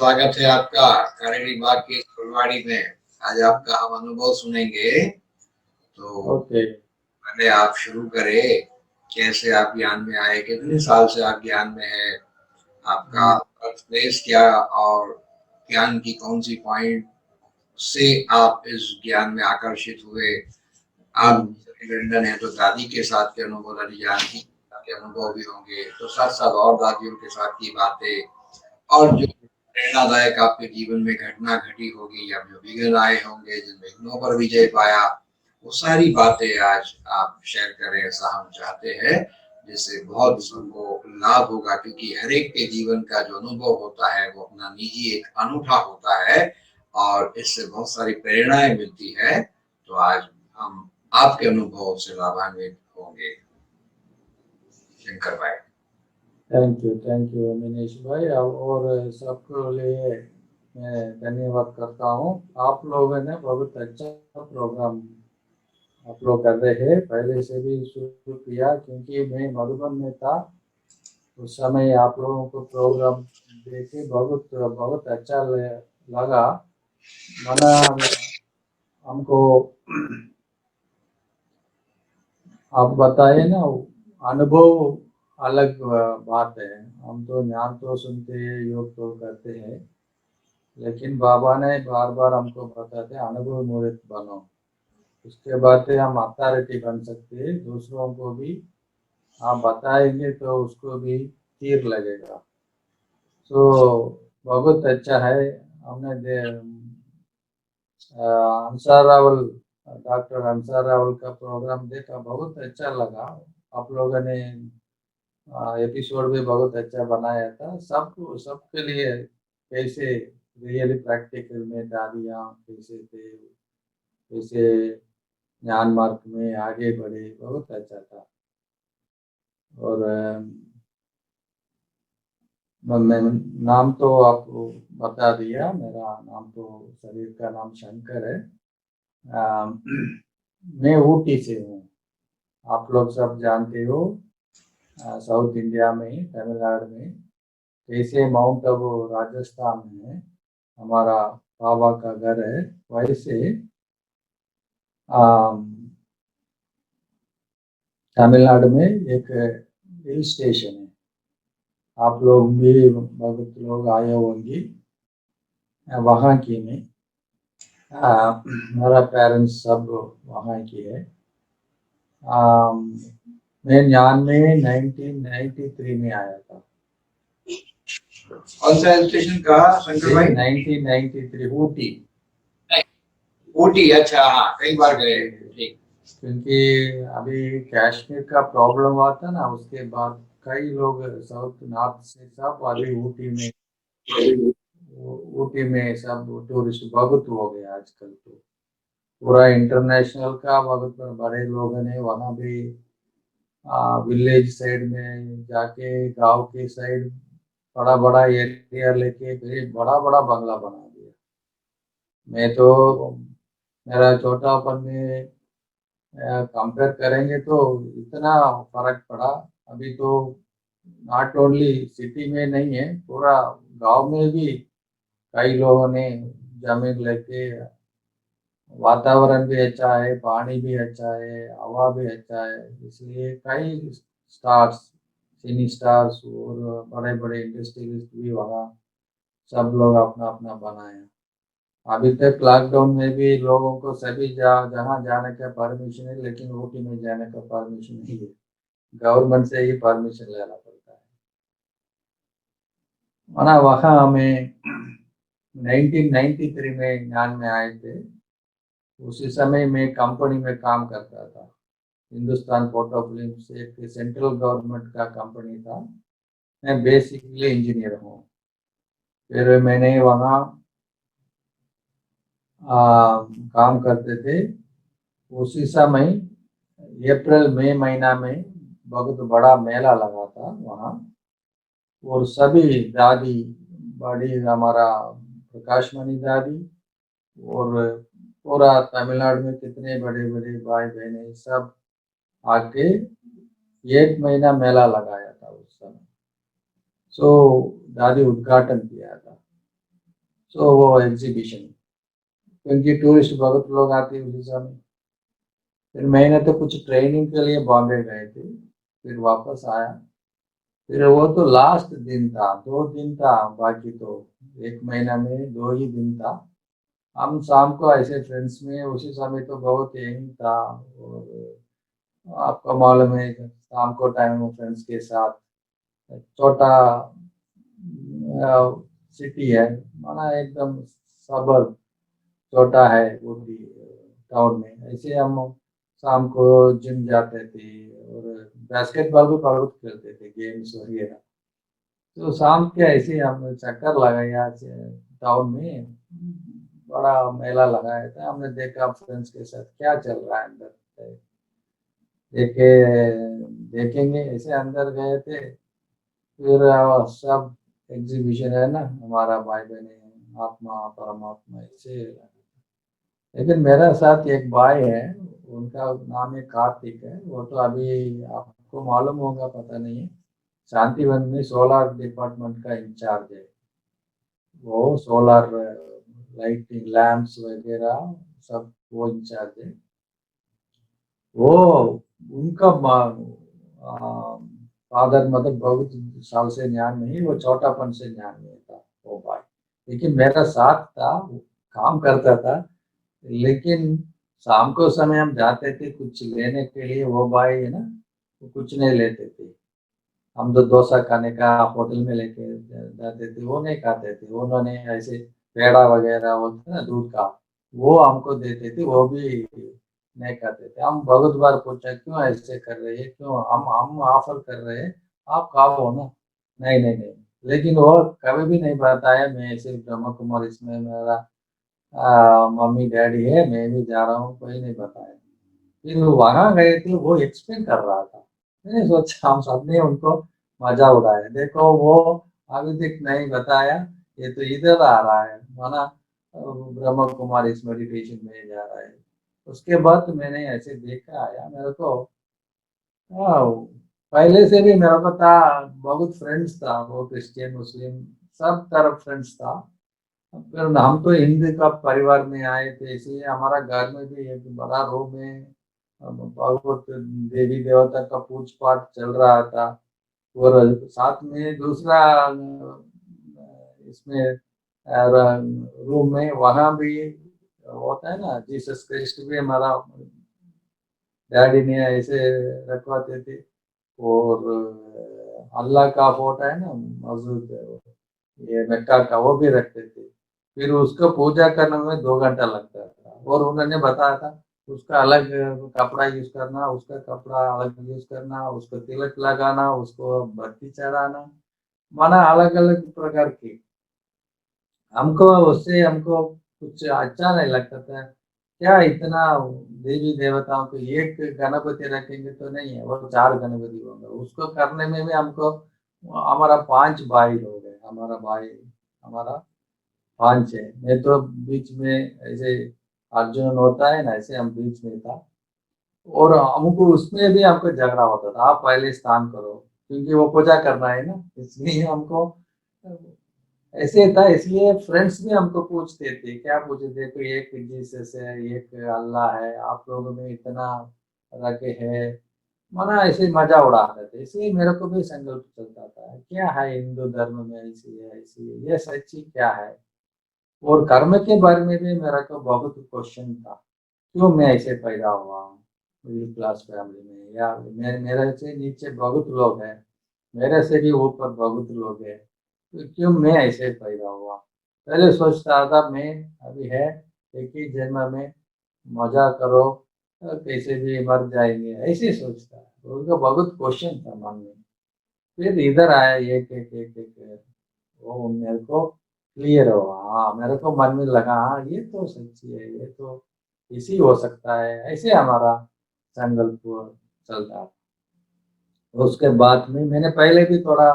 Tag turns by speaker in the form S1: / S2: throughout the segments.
S1: स्वागत है आपका करेली बाग की फुलवाड़ी में। आज आपका हम अनुभव सुनेंगे। तो
S2: ओके।
S1: पहले आप शुरू करें, कैसे आप ज्ञान में आए, कितने साल से आप ज्ञान में है, आपका बर्थ प्लेस क्या, और ज्ञान की कौन सी पॉइंट से आप इस ज्ञान में आकर्षित हुए। आप लंदन है तो दादी के साथ के अनुभव, दादी जान के अनुभव भी होंगे, तो साथ साथ और दादियों के साथ की बातें, और जो प्रेरणादायक आपके जीवन में घटना घटी होगी या जो विघ्न आए होंगे, जिन विघ्नों पर विजय पाया, वो सारी बातें आज आप शेयर करें, ऐसा हम चाहते हैं, जिससे बहुत सबको लाभ होगा। क्योंकि हर एक के जीवन का जो अनुभव होता है वो अपना निजी एक अनूठा होता है, और इससे बहुत सारी प्रेरणाएं मिलती है। तो आज हम आपके अनुभव से लाभान्वित होंगे। शंकर भाई।
S2: थैंक यू अमीनेश भाई, और सबके लिए मैं धन्यवाद करता हूँ। आप लोगों ने बहुत अच्छा प्रोग्राम आप लोग कर रहे हैं, पहले से भी शुरू किया, क्योंकि मैं मधुबन में था उस समय। आप लोगों को प्रोग्राम देखे बहुत बहुत अच्छा लगा। माना हमको आप बताए ना, अनुभव अलग बात है। हम तो ज्ञान तो सुनते हैं, योग तो करते हैं, लेकिन बाबा ने बार बार हमको बताते अनुभव मूर्त बनो। उसके बाद हम अथॉरिटी बन सकते हैं, दूसरों को भी आप बताएंगे तो उसको भी तीर लगेगा। तो बहुत अच्छा है। हमने अंसार रावल, डॉक्टर अंसार रावल का प्रोग्राम देखा, बहुत अच्छा लगा। आप लोगों ने एपिसोड भी बहुत अच्छा बनाया था। सबके लिए कैसे रियली प्रैक्टिकल में दादियाँ कैसे थे, कैसे ज्ञान मार्ग में आगे बढ़े, बहुत अच्छा था। और मैं नाम तो आपको बता दिया, मेरा नाम तो शरीर का नाम शंकर है। मैं ऊटी से हूँ, आप लोग सब जानते हो। साउथ इंडिया में, तमिलनाडु में, जैसे माउंट आबू राजस्थान में हमारा बाबा का घर है, वैसे तमिलनाडु में एक हिल स्टेशन है। आप लोग भी बहुत लोग आए होंगे वहाँ की में। मेरा पेरेंट्स सब वहाँ की है। मैं ज्ञान में 1993 में आया था।
S1: कौन सा स्टेशन कहा शंकर भाई?
S2: 1993 ऊटी।
S1: ऊटी, अच्छा, हाँ, कई बार गए। ठीक।
S2: क्योंकि अभी कश्मीर का प्रॉब्लम हुआ था ना, उसके बाद कई लोग साउथ नॉर्थ से सब अभी ऊटी में सब टूरिस्ट बहुत हो गए आजकल। तो पूरा इंटरनेशनल का बहुत बड़े लोग ने वहाँ भी विलेज साइड में जाके, गांव के साइड बड़ा बड़ा एरिया लेके फिर बड़ा बड़ा बंगला बना दिया। मैं तो मेरा छोटापन में कंपेयर करेंगे तो इतना फर्क पड़ा। अभी तो नॉट ओनली सिटी में नहीं है, पूरा गांव में भी कई लोगों ने जमीन लेके, वातावरण भी अच्छा है, पानी भी अच्छा है, हवा भी अच्छा है, इसलिए कई स्टार्स, सिनी स्टार्स और बड़े बड़े इंडस्ट्रियलिस्ट भी वहाँ सब लोग अपना अपना बनाए। अभी तक लॉकडाउन में भी लोगों को सभी जहाँ जाने का परमिशन है, लेकिन ऊटी में जाने का परमिशन नहीं है। गवर्नमेंट से ही परमिशन लेना पड़ता है। वरना वहाँ हमें 1993 में ज्ञान में आए थे। उसी समय मैं कंपनी में काम करता था, हिंदुस्तान फोटो फिल्म्स, एक सेंट्रल गवर्नमेंट का कंपनी था। मैं बेसिकली इंजीनियर हूँ। फिर मैंने वहाँ काम करते थे। उसी समय अप्रैल मई महीना में बहुत बड़ा मेला लगा था वहाँ, और सभी दादी, बड़ी हमारा प्रकाश मणि दादी, और पूरा तमिलनाडु में कितने बड़े बड़े भाई बहने सब आके एक महीना मेला लगाया था उस समय। सो दादी उद्घाटन किया था। तो वो एग्जीबिशन, क्योंकि टूरिस्ट बहुत लोग आते हैं उस समय। फिर मैंने तो कुछ ट्रेनिंग के लिए बॉम्बे गए थे, फिर वापस आया। फिर वो तो लास्ट दिन था, 2 दिन था बाकी, तो एक महीना में 2 ही दिन था। हम शाम को ऐसे फ्रेंड्स में, उसी समय तो बहुत यंग था, और आपको मालूम है शाम को टाइम फ्रेंड्स के साथ, छोटा सिटी है, माना एकदम सबर्ब, छोटा है वो भी टाउन में। ऐसे हम शाम को जिम जाते थे, और बास्केटबॉल भी बहुत खेलते थे, गेम्स वगैरह। तो शाम के ऐसे हम चक्कर लगाया टाउन में, बड़ा मेला लगाया था, हमने देखा फ्रेंड्स के साथ क्या चल रहा है अंदर, देखे देखेंगे, ऐसे अंदर गए थे। फिर सब एग्जीबिशन है ना, हमारा भाई बहन आत्मा परमात्मा, ऐसे। लेकिन मेरे साथ एक भाई है, उनका नाम है कार्तिक है, वो तो अभी आपको मालूम होगा, पता नहीं, शांतिवन में सोलर डिपार्टमेंट का इंचार्ज है। वो सोलर लाइटिंग लैंप्स वगैरह सब वो इंचार्ज है। वो उनका फादर मतलब बहुत साल से ज्ञान नहीं, वो छोटापन से ज्ञान नहीं था वो भाई। लेकिन मेरा साथ था, वो काम करता था। लेकिन शाम को समय हम जाते थे कुछ लेने के लिए, वो भाई है ना, वो कुछ नहीं लेते थे। हम तो डोसा खाने का होटल में लेके जाते थे, वो नहीं खाते थे। उन्होंने ऐसे पेड़ा वगैरह होता है ना दूध का, वो हमको देते थे, वो भी नहीं खाते थे। हम बहुत बार पूछा क्यों ऐसे कर रहे हैं, क्यों हम ऑफर कर रहे हैं, आप खाओ ना। नहीं नहीं नहीं, लेकिन वो कभी भी नहीं बताया मैं ऐसे ब्रह्म कुमार इसमें मेरा मम्मी डैडी है, मैं भी जा रहा हूँ, कोई नहीं बताया। फिर वहां गए थे, वो एक्सप्लेन कर रहा था, मैंने सोचा हम सबने उनको मजा उड़ाया, देखो वो अभी तक नहीं बताया, ये तो इधर आ रहा है, माना ब्रह्म कुमारी इस मेडिटेशन में जा रहा है। उसके बाद मैंने ऐसे देखा आया मेरे को। हाँ, पहले से भी मेरे को था, बहुत फ्रेंड्स था, वो क्रिश्चियन मुस्लिम सब तरफ फ्रेंड्स था। फिर हम तो हिंदू का परिवार में आए थे, इसलिए हमारा घर में भी एक बड़ा रूम है, भगवत देवी देवता का पूज पाठ चल रहा था। और साथ में दूसरा इसमें रूम में वहां भी होता है ना, जीसस क्राइस्ट भी हमारा डैडी ने ऐसे रखवाते थे। और अल्लाह का फोटो है ना मौजूद, ये मक्का का, वो भी रखते थे। फिर उसको पूजा करने में 2 घंटा लगता था, और उन्होंने बताया था उसका अलग कपड़ा यूज करना, उसका कपड़ा अलग यूज करना, उसको तिलक लगाना, उसको बत्ती चढ़ाना, माना अलग अलग प्रकार की। हमको उससे हमको कुछ अच्छा नहीं लगता था, क्या इतना देवी देवताओं को एक गणपति रखेंगे तो नहीं है, वो 4 गणपति होंगे, उसको करने में भी हमको, हमारा 5 भाई लोग हैं, हमारा भाई हमारा 5 है, मैं तो बीच में ऐसे अर्जुन होता है ना, ऐसे हम बीच में था। और हमको उसमें भी हमको झगड़ा होता था, आप पहले स्नान करो, क्योंकि वो पूजा करना है ना, इसलिए हमको ऐसे था। इसलिए फ्रेंड्स भी हमको पूछते थे, क्या पूछते थे, कोई एक जीसस है, एक अल्लाह है, आप लोगों में इतना रखे है, माना ऐसे मजा उड़ाते थे। इसलिए मेरे को भी संकल्प चलता था, क्या है हिंदू धर्म में, ऐसी है ऐसी है, ये सच्ची क्या है। और कर्म के बारे में भी मेरा को बहुत क्वेश्चन था, क्यों मैं ऐसे पैदा हुआ मिडिल क्लास फैमिली में, या मेरे से नीचे बहुत लोग हैं, मेरे से भी ऊपर बहुत लोग हैं, तो क्यों मैं ऐसे पैदा हुआ। पहले सोचता था मैं, अभी है एक ही जन्म में, मजा करो, कैसे भी मर जाएंगे, ऐसे सोचता है। उनका बहुत क्वेश्चन था मन में। फिर इधर आया एक वो मेरे को क्लियर हुआ, हाँ मेरे को मन में लगा, हाँ ये तो सच्ची है, ये तो इसी हो सकता है, ऐसे हमारा संकल्प चलता है। उसके बाद में मैंने पहले भी थोड़ा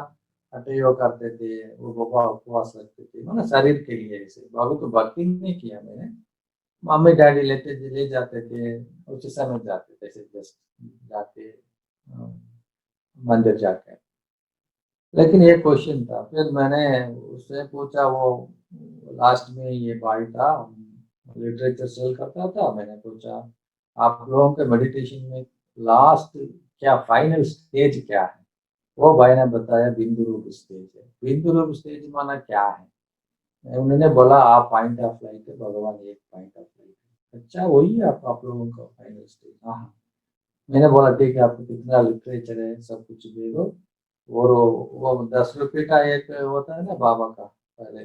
S2: हठयोग करते थे, वो बाबा उपवास रखते थे, मतलब शरीर के लिए, ऐसे बहुत तो भक्ति नहीं किया मैंने। मम्मी डैडी ले जाते थे, उसी समय जाते थे, ऐसे जस्ट जाके मंदिर जाके। लेकिन ये क्वेश्चन था, फिर मैंने उससे पूछा, वो लास्ट में ये भाई था, लिटरेचर सेल करता था। मैंने पूछा आप लोगों के मेडिटेशन में लास्ट क्या फाइनल स्टेज क्या है? वो भाई ने बताया बिंदु रूप स्टेज है। बिंदु रूप स्टेज माना क्या है? उन्होंने बोला आप पॉइंट ऑफ लाइट है, भगवान एक पॉइंट ऑफ लाइट है। अच्छा वही है आप लोगों का फाइनल स्टेज? हाँ हाँ। मैंने बोला ठीक है, आपको कितना लिटरेचर है सब कुछ दे दो। और वो 10 रुपये का एक होता है ना बाबा का, पहले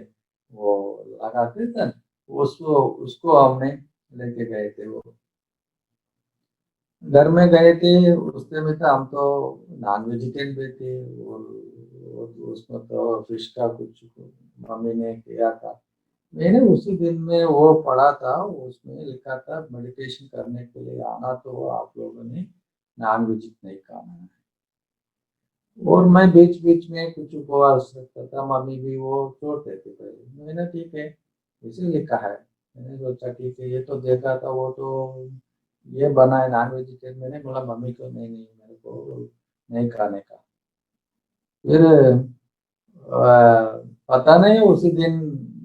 S2: वो लगाते थे ना, उसको उसको हमने लेके गए थे। वो घर में गए थे, उसके में था, हम तो नॉन वेजिटेरियन भी थे। और उसमें तो फिश का कुछ मम्मी ने किया था। मैंने उसी दिन में वो पढ़ा था, उसमें लिखा था मेडिटेशन करने के लिए आना तो आप लोगों ने नॉन वेज नहीं खाना है। और मैं बीच बीच में कुछ उपवास रखता था, मम्मी भी वो छोड़ देती पहले। मैंने ठीक है इसे लिखा है, मैंने सोचा ठीक है, ये तो देखा था वो तो ये बना है नॉन वेजिटेरियन। मैंने बोला मम्मी को नहीं नहीं मेरे को नहीं खाने का। फिर पता नहीं उसी दिन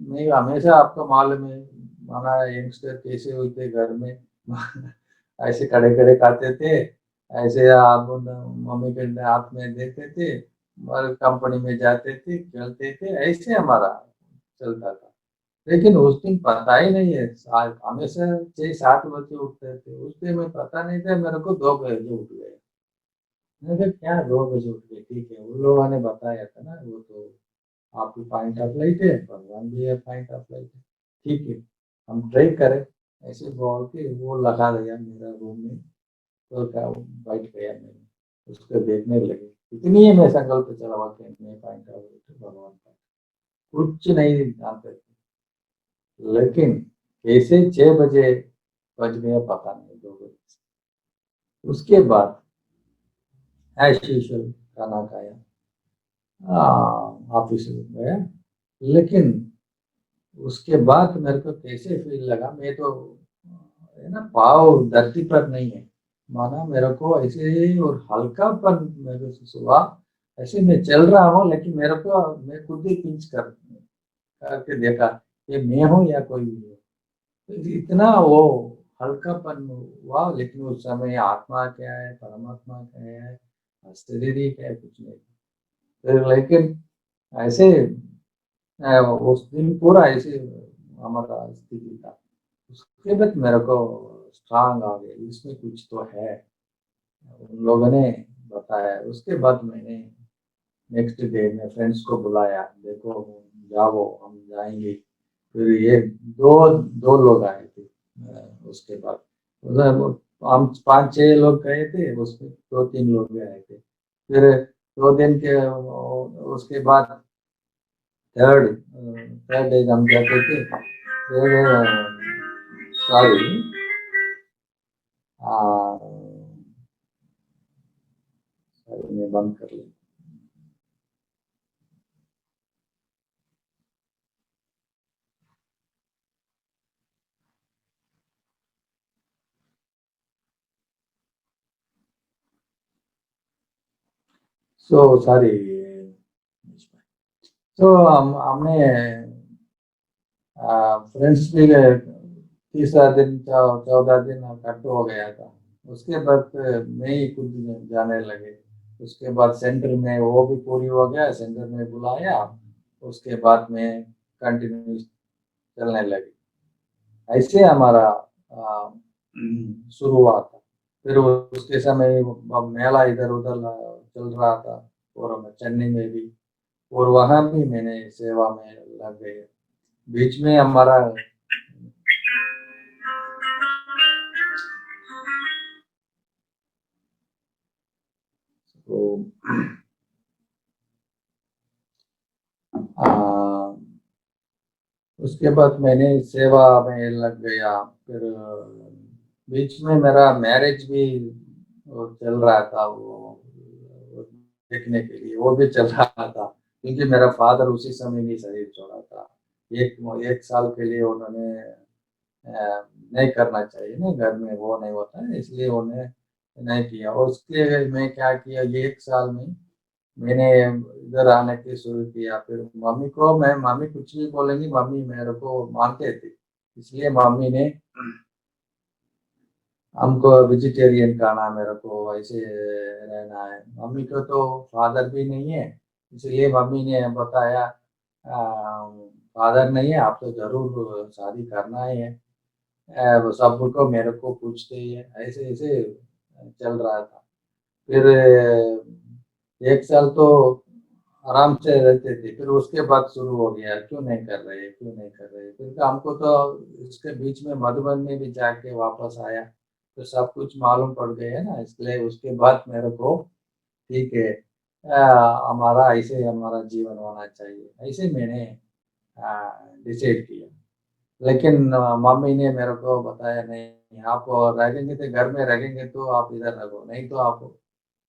S2: नहीं, हमेशा आपको मालूम है माना यंगस्टर कैसे होते घर में ऐसे खड़े खड़े खाते थे, ऐसे आप मम्मी के हाथ में देते थे और कंपनी में जाते थे खेलते थे, ऐसे हमारा चलता था। लेकिन उस दिन पता ही नहीं है, हमेशा 6-7 बजे उठते थे। उस दिन में पता नहीं था, मेरे को 2 बजे उठ गए। मैंने कहा क्या 2 बजे उठ गए? ठीक है उन लोगों ने बताया था ना, वो तो आपकी पॉइंट ऑफ लाइट है, भगवान भी है पॉइंट ऑफ लाइट है, ठीक है हम ट्राई करें। ऐसे बोल के वो लगा दिया मेरा रूम में। तो क्या बैठ गया, मैंने उसको देखने लगे। इतनी ही मैं संकल्प चला हुआ कि मैं पॉइंट ऑफ लाइट है, भगवान का कुछ नहीं जानते थे। लेकिन कैसे 6 बजे बज गया पता नहीं, 2 बजे। उसके बाद एज यूजुअल खाना खाया, ऑफिस गया। लेकिन उसके बाद मेरे को कैसे फील लगा, मैं तो है ना पाव धरती पर नहीं है, माना मेरे को ऐसे ही और हल्कापन मेरे से हुआ। ऐसे मैं चल रहा हूँ लेकिन मेरे को मैं खुद ही पिंच करके देखा कि मैं हूँ या कोई भी है। तो इतना वो हल्कापन हुआ। लेकिन उस समय आत्मा क्या है परमात्मा क्या है शरीर ही क्या है कुछ नहीं। फिर लेकिन ऐसे उस दिन पूरा ऐसे हमारा स्थिति था। उसके बाद मेरे को स्ट्रांग आ गया इसमें कुछ तो है, उन लोगों ने बताया। उसके बाद मैंने नेक्स्ट डे में फ्रेंड्स को बुलाया, देखो जाओ हम जाएंगे। फिर ये दो दो लोग आए थे। उसके बाद उधर हम 5-6 लोग गए थे, उसमें 2-3 लोग आए थे। फिर 2 दिन के उसके बाद थर्ड थर्ड डे हम जाते थे। फिर सॉरी सॉरी मैं बंद कर लिया। So sorry. तो हमने फ्रेंड्स भी गए। तीसरा दिन 14 दिन कट हो गया था। उसके बाद मैं ही खुद जाने लगे। उसके बाद सेंटर में वो भी पूरी हो गया, सेंटर में बुलाया। उसके बाद में कंटिन्यू चलने लगे। ऐसे हमारा शुरू हुआ था। फिर उसके समय मेला इधर उधर चल रहा था, और चेन्नई में भी। और वहां भी मैंने सेवा में लग गए। बीच में हमारा तो आ, उसके बाद मैंने सेवा में लग गया। फिर बीच में मेरा मैरिज भी वो चल रहा था, वो देखने के लिए वो भी चल रहा था। क्योंकि मेरा फादर उसी समय ही शरीर छोड़ा था। एक एक साल के लिए उन्होंने नहीं करना चाहिए ना, घर में वो नहीं होता है, इसलिए उन्हें नहीं किया। और उसके मैं क्या किया ये 1 साल में मैंने इधर आने की शुरू किया। फिर मम्मी कुछ भी बोलेंगी, मम्मी मेरे को मानते थे, इसलिए मम्मी ने हमको वेजिटेरियन खाना, मेरे को ऐसे रहना है। मम्मी को तो फादर भी नहीं है, इसलिए मम्मी ने बताया फादर नहीं है, आप तो जरूर शादी करना ही है। वो सबको मेरे को पूछते ही है, ऐसे ऐसे चल रहा था। फिर 1 साल तो आराम से रहते थे, फिर उसके बाद शुरू हो गया, क्यों नहीं कर रहे, क्यों नहीं कर रहे। फिर हमको तो इसके बीच में मधुबन में भी जाके वापस आया, तो सब कुछ मालूम पड़ गया ना, इसलिए उसके बाद मेरे को ठीक है, हमारा ऐसे हमारा जीवन होना चाहिए, ऐसे मैंने डिसाइड किया। लेकिन मम्मी ने मेरे को बताया नहीं, आप रहेंगे तो घर में रहेंगे तो आप इधर रहो, नहीं तो आप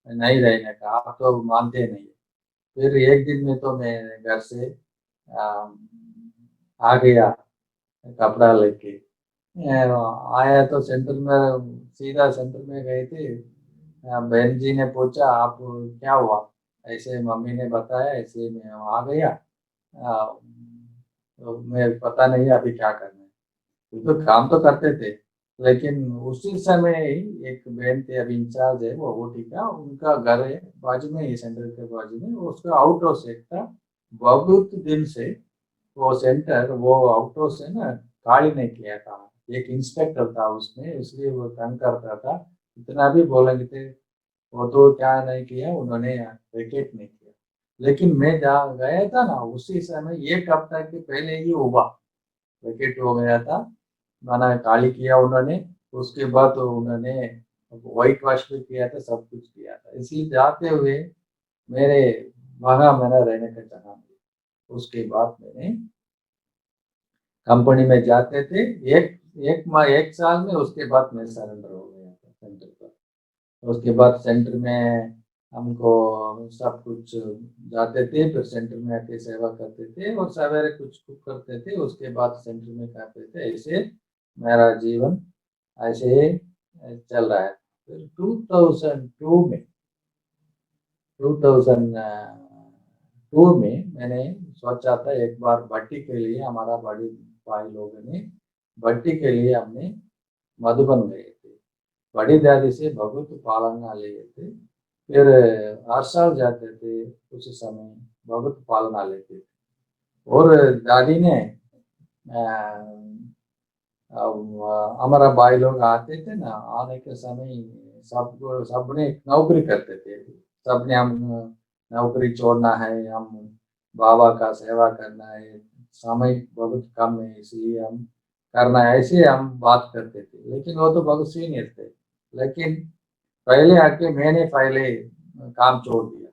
S2: नहीं रहने का, आप तो मानते नहीं। फिर एक दिन में तो मैं घर से आ गया कपड़ा लेके। आया तो सेंटर में, सीधा सेंटर में गए थे। बहन जी ने पूछा आप क्या हुआ, ऐसे मम्मी ने बताया, ऐसे मैं आ गया। तो मैं पता नहीं अभी क्या करना है। वो तो काम तो करते थे, लेकिन उसी समय ही एक बहन थे, अभी इंचार्ज है वो ठीक है, उनका घर है बाजू में ही, सेंटर के बाजू में, वो उसका आउट हाउस एक था। बहुत दिन से वो सेंटर, वो आउट हाउस है ना, खाली नहीं किया था। एक इंस्पेक्टर था उसमें, इसलिए वो तंग करता था। इतना भी बोलेंगे थे, वो तो क्या नहीं किया उन्होंने, विकेट नहीं किया। लेकिन मैं जहाँ गया था ना, उसी समय 1 हफ्ता के पहले ही हुआ, विकेट हो गया था। माना खाली किया उन्होंने, उसके बाद तो उन्होंने व्हाइट वॉश भी किया था, सब कुछ किया था। इसलिए जाते हुए मेरे वहां मेरा रहने का जगह मिला। उसके बाद मैंने कंपनी में जाते थे, एक एक साल में, उसके बाद मैं सरेंडर हो गया था सेंटर पर। उसके बाद सेंटर में हमको सब कुछ जाते थे, फिर सेंटर में आके सेवा करते थे और सवेरे कुछ कुक करते थे, उसके बाद सेंटर में खाते थे। ऐसे मेरा जीवन ऐसे चल रहा है। फिर 2002 में 2002 में मैंने सोचा था एक बार भट्टी के लिए, हमारा बड़ी भाई लोगों ने भट्टी के लिए हमने मधुबन गए थे। बड़ी दादी से बहुत पालना लिए थे। फिर हर साल जाते थे उस समय, बहुत पालना लेते थे। और दादी ने हमारा भाई लोग आते थे ना, आने के समय सब सबने नौकरी करते थे। सबने हम नौकरी छोड़ना है, हम बाबा का सेवा करना है, समय बहुत कम है इसलिए हम करना है, ऐसे हम बात करते थे। लेकिन वो तो बहुत सीनियर थे। लेकिन पहले आके मैंने पहले काम छोड़ दिया।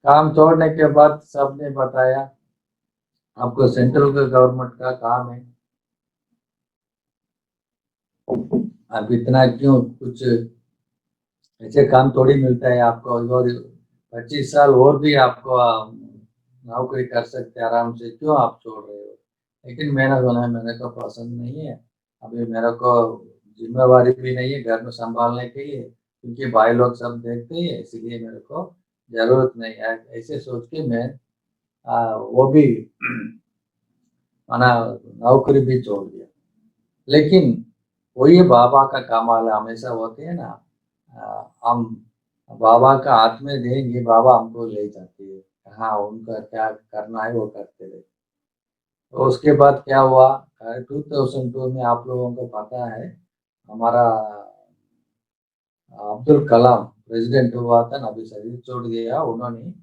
S2: काम छोड़ने के बाद सबने बताया आपको सेंट्रल गवर्नमेंट का काम है, अब इतना क्यों, कुछ ऐसे काम थोड़ी मिलता है आपको, और 25 साल और भी आपको नौकरी कर सकते हैं आराम से, क्यों आप छोड़ रहे हो। लेकिन मैंने सुना, मेरे को पसंद नहीं है, अभी मेरे को जिम्मेवारी भी नहीं है घर में संभालने के लिए, क्योंकि भाई लोग सब देखते ही है, इसलिए मेरे को जरूरत नहीं है, ऐसे सोच के मैं वो भी माना नौकरी भी छोड़ दिया। लेकिन वही बाबा का कमाल है, हमेशा होते हैं ना, हम बाबा का हाथ में देंगे, बाबा हमको ले जाते हैं, हाँ उनका क्या करना है वो करते रहे। तो उसके बाद क्या हुआ, 2002 में आप लोगों को पता है, हमारा अब्दुल कलाम प्रेसिडेंट हुआ था ना, अभी शरीर छोड़ दिया उन्होंने।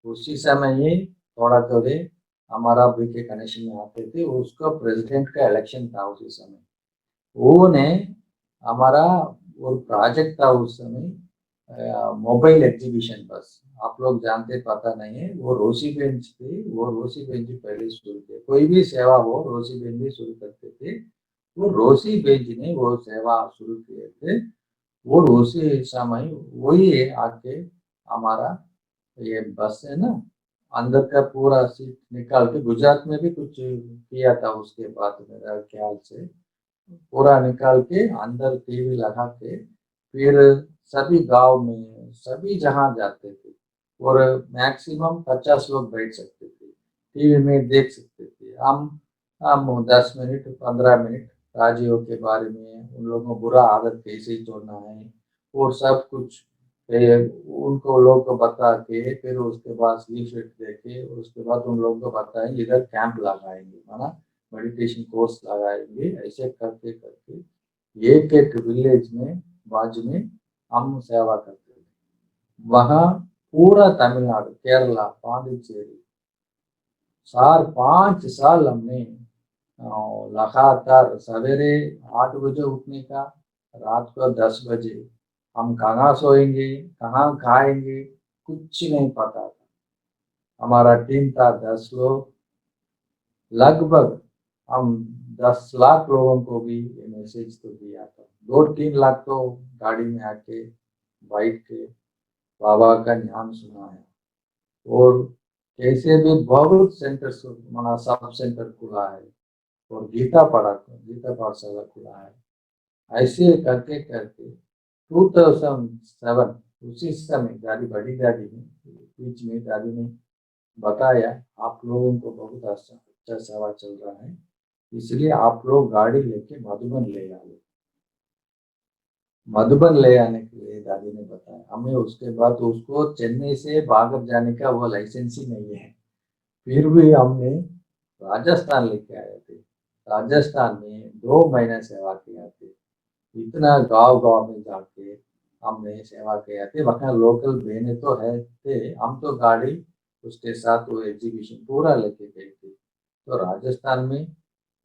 S2: उसी समय ही थोड़ा थोड़े हमारा भी के कनेक्शन में आते थे, उसका प्रेसिडेंट का इलेक्शन था उसी समय। वो ने हमारा वो प्रोजेक्ट था उस समय, मोबाइल एग्जीबिशन बस, आप लोग जानते पता नहीं है, वो रोसी बेंच थी, वो रोसी बेंच पहले शुरू थे, कोई भी सेवा हो रोसी बेंच भी शुरू करते थे। वो रोसी बेंच ने वो सेवा शुरू किए थे। वो उसी समय वही आके हमारा ये बस है ना, अंदर का पूरा सीट निकाल के, गुजरात में भी कुछ किया था उसके बाद मेरा ख्याल से, पूरा निकाल के अंदर टीवी लगा के, फिर सभी गांव में सभी जहां जाते थे, और मैक्सिमम 50 लोग बैठ सकते थे, टीवी में देख सकते थे। हम 10 मिनट 15 मिनट राजियों के बारे में, उन लोगों को बुरा आदत कैसे छोड़ना है और सब कुछ उनको लोग को बता के, फिर उसके बाद लीफलेट दे के, उसके बाद उन लोगों को बताएंगे इधर कैंप लगाएंगे, है ना, मेडिटेशन कोर्स लगाएंगे। ऐसे करते करते एक एक विलेज में, बाजू में हम सेवा करते थे। वहाँ पूरा तमिलनाडु, केरला, पांडिचेरी, 5 साल हमने लगातार सवेरे 8 बजे उठने का, रात को 10 बजे, हम कहाँ सोएंगे, कहाँ खाएंगे, कुछ नहीं पता था। हमारा टीम था 10 लोग, लगभग हम 10 लाख लोगों को भी ये मैसेज तो दिया था। 2-3 लाख तो गाड़ी में आके बैठ के बाबा का ध्यान सुना है। और कैसे भी बहुत सेंटर, हमारा सब सेंटर खुला है और गीता पाठशाला खुला है। ऐसे करके करके 2007, उसी समय बड़ी दादी ने बीच में दादी ने बताया, आप लोगों को बहुत अच्छा सेवा चल रहा है, इसलिए आप लोग गाड़ी लेके मधुबन ले आओ। मधुबन ले आने के लिए दादी ने बताया हमें। उसके बाद उसको चेन्नई से बाहर जाने का वो लाइसेंस ही नहीं है, फिर भी हमने राजस्थान लेके आए थे। राजस्थान में 2 महीने सेवा किया थे। इतना गांव गांव में जाके हमने सेवा किया थे। वहाँ लोकल बहने तो है थे, हम तो गाड़ी उसके साथ वो एग्जीबिशन पूरा लेके गए थे। तो राजस्थान में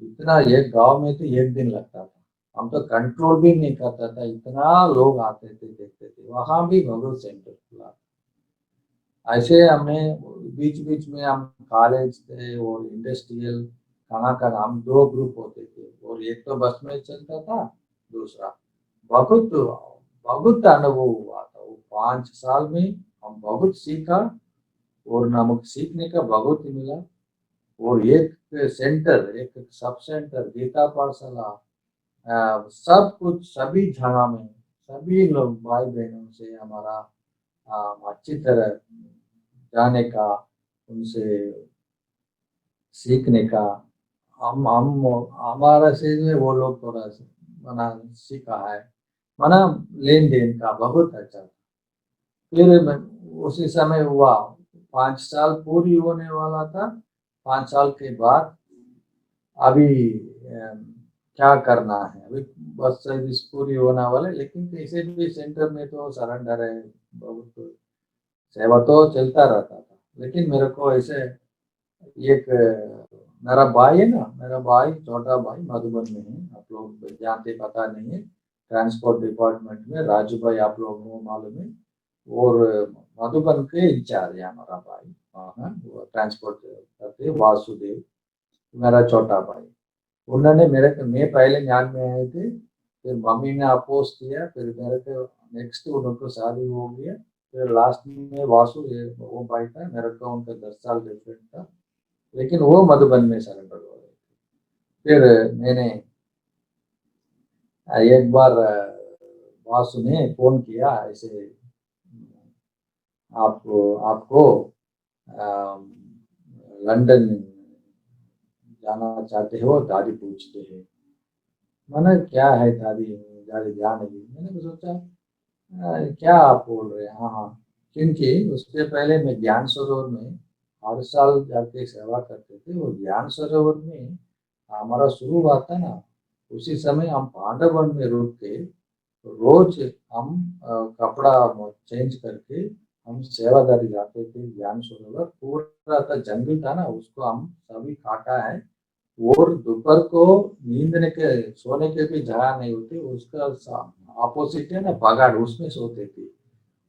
S2: इतना, एक गांव में तो एक दिन लगता था, हम तो कंट्रोल भी नहीं करता था, इतना लोग आते थे देखते थे। वहां भी भगवत सेंटर खुला। ऐसे हमने बीच बीच में हम कॉलेज थे और इंडस्ट्रियल, खाना का हम 2 ग्रुप होते थे, और एक तो बस में चलता था, दूसरा बहुत बहुत अनुभव हुआ था। वो 5 साल में हम बहुत सीखा और नमक सीखने का बहुत ही मिला। और एक सेंटर, एक सब सेंटर, गीता पाठशाला, सब कुछ सभी जगह में सभी लोग भाई बहनों से हमारा अच्छी तरह जाने का, उनसे सीखने का, हम हमारा से में वो लोग थोड़ा सा मना सीखा है, मना लेन देन का बहुत अच्छा था। फिर उसी समय हुआ, 5 साल पूरी होने वाला था। 5 साल के बाद अभी क्या करना है, अभी बस सर्विस पूरी होने वाला है, लेकिन किसी भी सेंटर में तो सरेंडर है, बहुत सेवा तो चलता रहता था। लेकिन मेरे को ऐसे एक मेरा भाई है ना, मेरा भाई छोटा भाई मधुबन में है, आप लोग जानते पता नहीं है, ट्रांसपोर्ट डिपार्टमेंट में राजू भाई, आप लोगों को मालूम है। और मधुबन के इंचार्ज है हमारा भाई, हाँ, वो ट्रांसपोर्ट करते वासुदेव, मेरा छोटा भाई। उन्होंने मैं पहले ज्ञान में आए थे, फिर मम्मी ने अपोज किया, फिर मेरे को नेक्स्ट उनको शादी हो गया, फिर लास्ट में वासु वो भाई था, मेरे को उनका 10 साल डिफरेंट था, लेकिन वो मधुबन में सरेंडर हो गए। फिर मैंने एक बार वासु ने फोन किया ऐसे, आपको आपको लंदन जाना चाहते हो, दादी पूछते हैं। मैंने क्या है दादी, दादी जाने दी। मैंने तो सोचा क्या आप बोल रहे हैं, हाँ हाँ, क्योंकि उससे पहले मैं ज्ञान सरोवर में हर साल जाके सेवा करते थे। वो ज्ञान सरोवर में हमारा शुरू हुआ था ना, उसी समय हम पांडव वन में रुक के रोज हम कपड़ा चेंज करके हम सेवादारी जाते थे। ज्ञान सरोवर पूरा था, जंगल था ना, उसको हम सभी काटा है। और दोपहर को नींदने के सोने के भी जगह नहीं होती, उसका अपोजिट है ना बगाड़, उसमें सोते थे।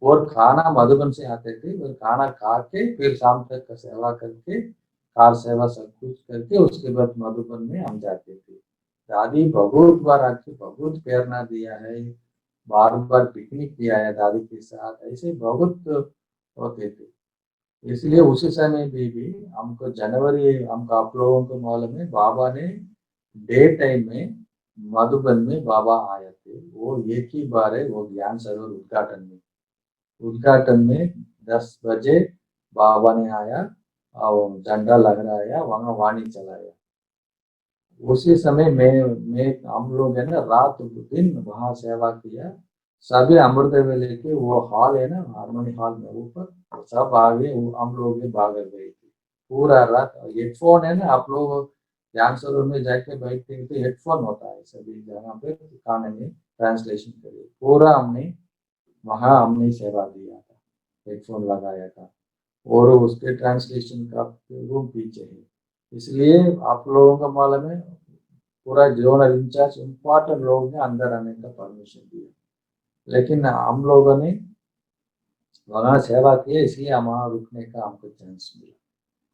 S2: और खाना मधुबन से आते थे, और खाना खा के फिर शाम तक का सेवा करके, कार सेवा सब कुछ करके उसके बाद मधुबन में हम जाते थे। दादी बहुत बार आके बहुत प्रेरणा दिया है, बार बार पिकनिक किया है दादी के साथ, ऐसे बहुत होते थे। इसलिए उसी समय भी हमको जनवरी, हमको आप लोगों को मालूम है, बाबा ने डे टाइम में मधुबन में बाबा आए थे। वो एक ही बार है, वो ज्ञान सरोवर उद्घाटन में 10 बजे बाबा ने आया और झंडा लहराया, वहां वाणी चलाया। उसी समय मैं हम लोग है ना रात दिन वहां सेवा किया। सभी अमृत वेले के वो हॉल है ना, हारमोनी हॉल में ऊपर सब आगे हम लोग भी भाग गए थे पूरा रात। हेडफोन है ना, आप लोग ध्यान सरोवर में जाके बैठते हैं तो हेडफोन होता है सभी जगह पे कान में ट्रांसलेशन के लिए। पूरा हमने सेवा दिया था, हेडफोन लगाया था। और उसके ट्रांसलेशन का रूम पीछे है, इसलिए आप लोगों का मालूम है पूरा जोनल इंचार्ज इम्पोर्टेंट लोग ने अंदर आने का परमिशन दिया। लेकिन हम लोगों ने वहां सेवा किया, इसलिए हमारा रुकने का हमको चांस मिला,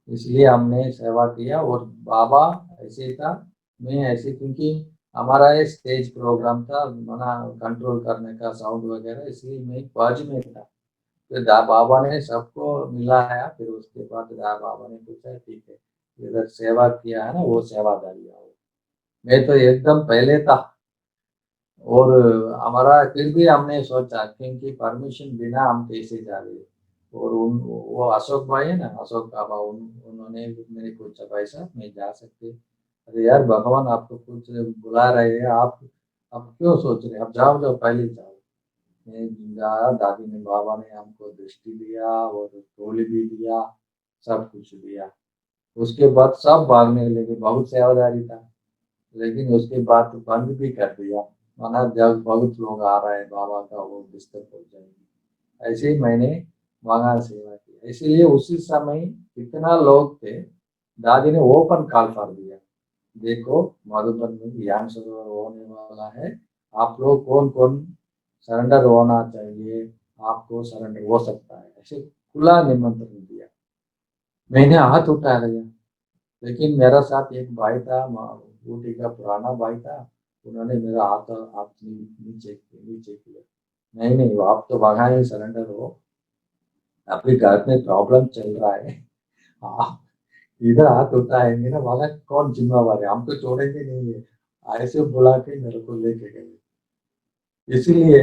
S2: इसलिए हमने सेवा किया। और बाबा ऐसे था, मैं ऐसे, क्योंकि हमारा ये स्टेज प्रोग्राम था मना कंट्रोल करने का साउंड वगैरह, इसलिए मैं बाजू में था। फिर दा बाबा ने सबको मिलाया, फिर उसके बाद दा बाबा ने पूछा ठीक है इधर सेवा किया है ना वो सेवादारी आओ। मैं तो एकदम पहले था। और हमारा फिर भी हमने सोचा क्योंकि परमिशन बिना हम कैसे जा रहे। और वो अशोक भाई है ना, अशोक बाबा, उन्होंने मैंने पूछा भाई साहब मैं जा सकते? अरे यार भगवान आपको कुछ बुला रहे हैं, आप क्यों सोच रहे हैं, आप जाओ जाओ पहले जाओ। मैं गया, दादी ने बाबा ने हमको दृष्टि दिया और टोली भी दिया, सब कुछ दिया। उसके बाद सब भागने लगे, बहुत सेवादारी था। लेकिन उसके बाद तो बंद भी कर दिया, माना जब बहुत लोग आ रहे हैं बाबा का वो डिस्टर्ब हो जाएंगे। ऐसे ही मैंने वहां सेवा की, इसीलिए उसी समय कितना लोग थे, दादी ने ओपन कॉल कर दिया, देखो मधुबन में ज्ञान सरोवर होने वाला है, आप लोग कौन कौन सरेंडर होना चाहिए, आपको सरेंडर हो सकता है, ऐसे खुला निमंत्रण दिया। मैंने हाथ उठा लिया, लेकिन मेरा साथ एक भाई था, ऊटी का पुराना भाई था, उन्होंने मेरा हाथ हाथ नीचे किया। नहीं नहीं आप तो वहां ही सरेंडर हो, अभी घर में प्रॉब्लम चल रहा है, आप इधर हाथ उठाएंगे ना वहां कौन जिम्मेवार है, हम तो छोड़ेंगे नहीं है। ऐसे बुला के मेरे को लेके गए। इसीलिए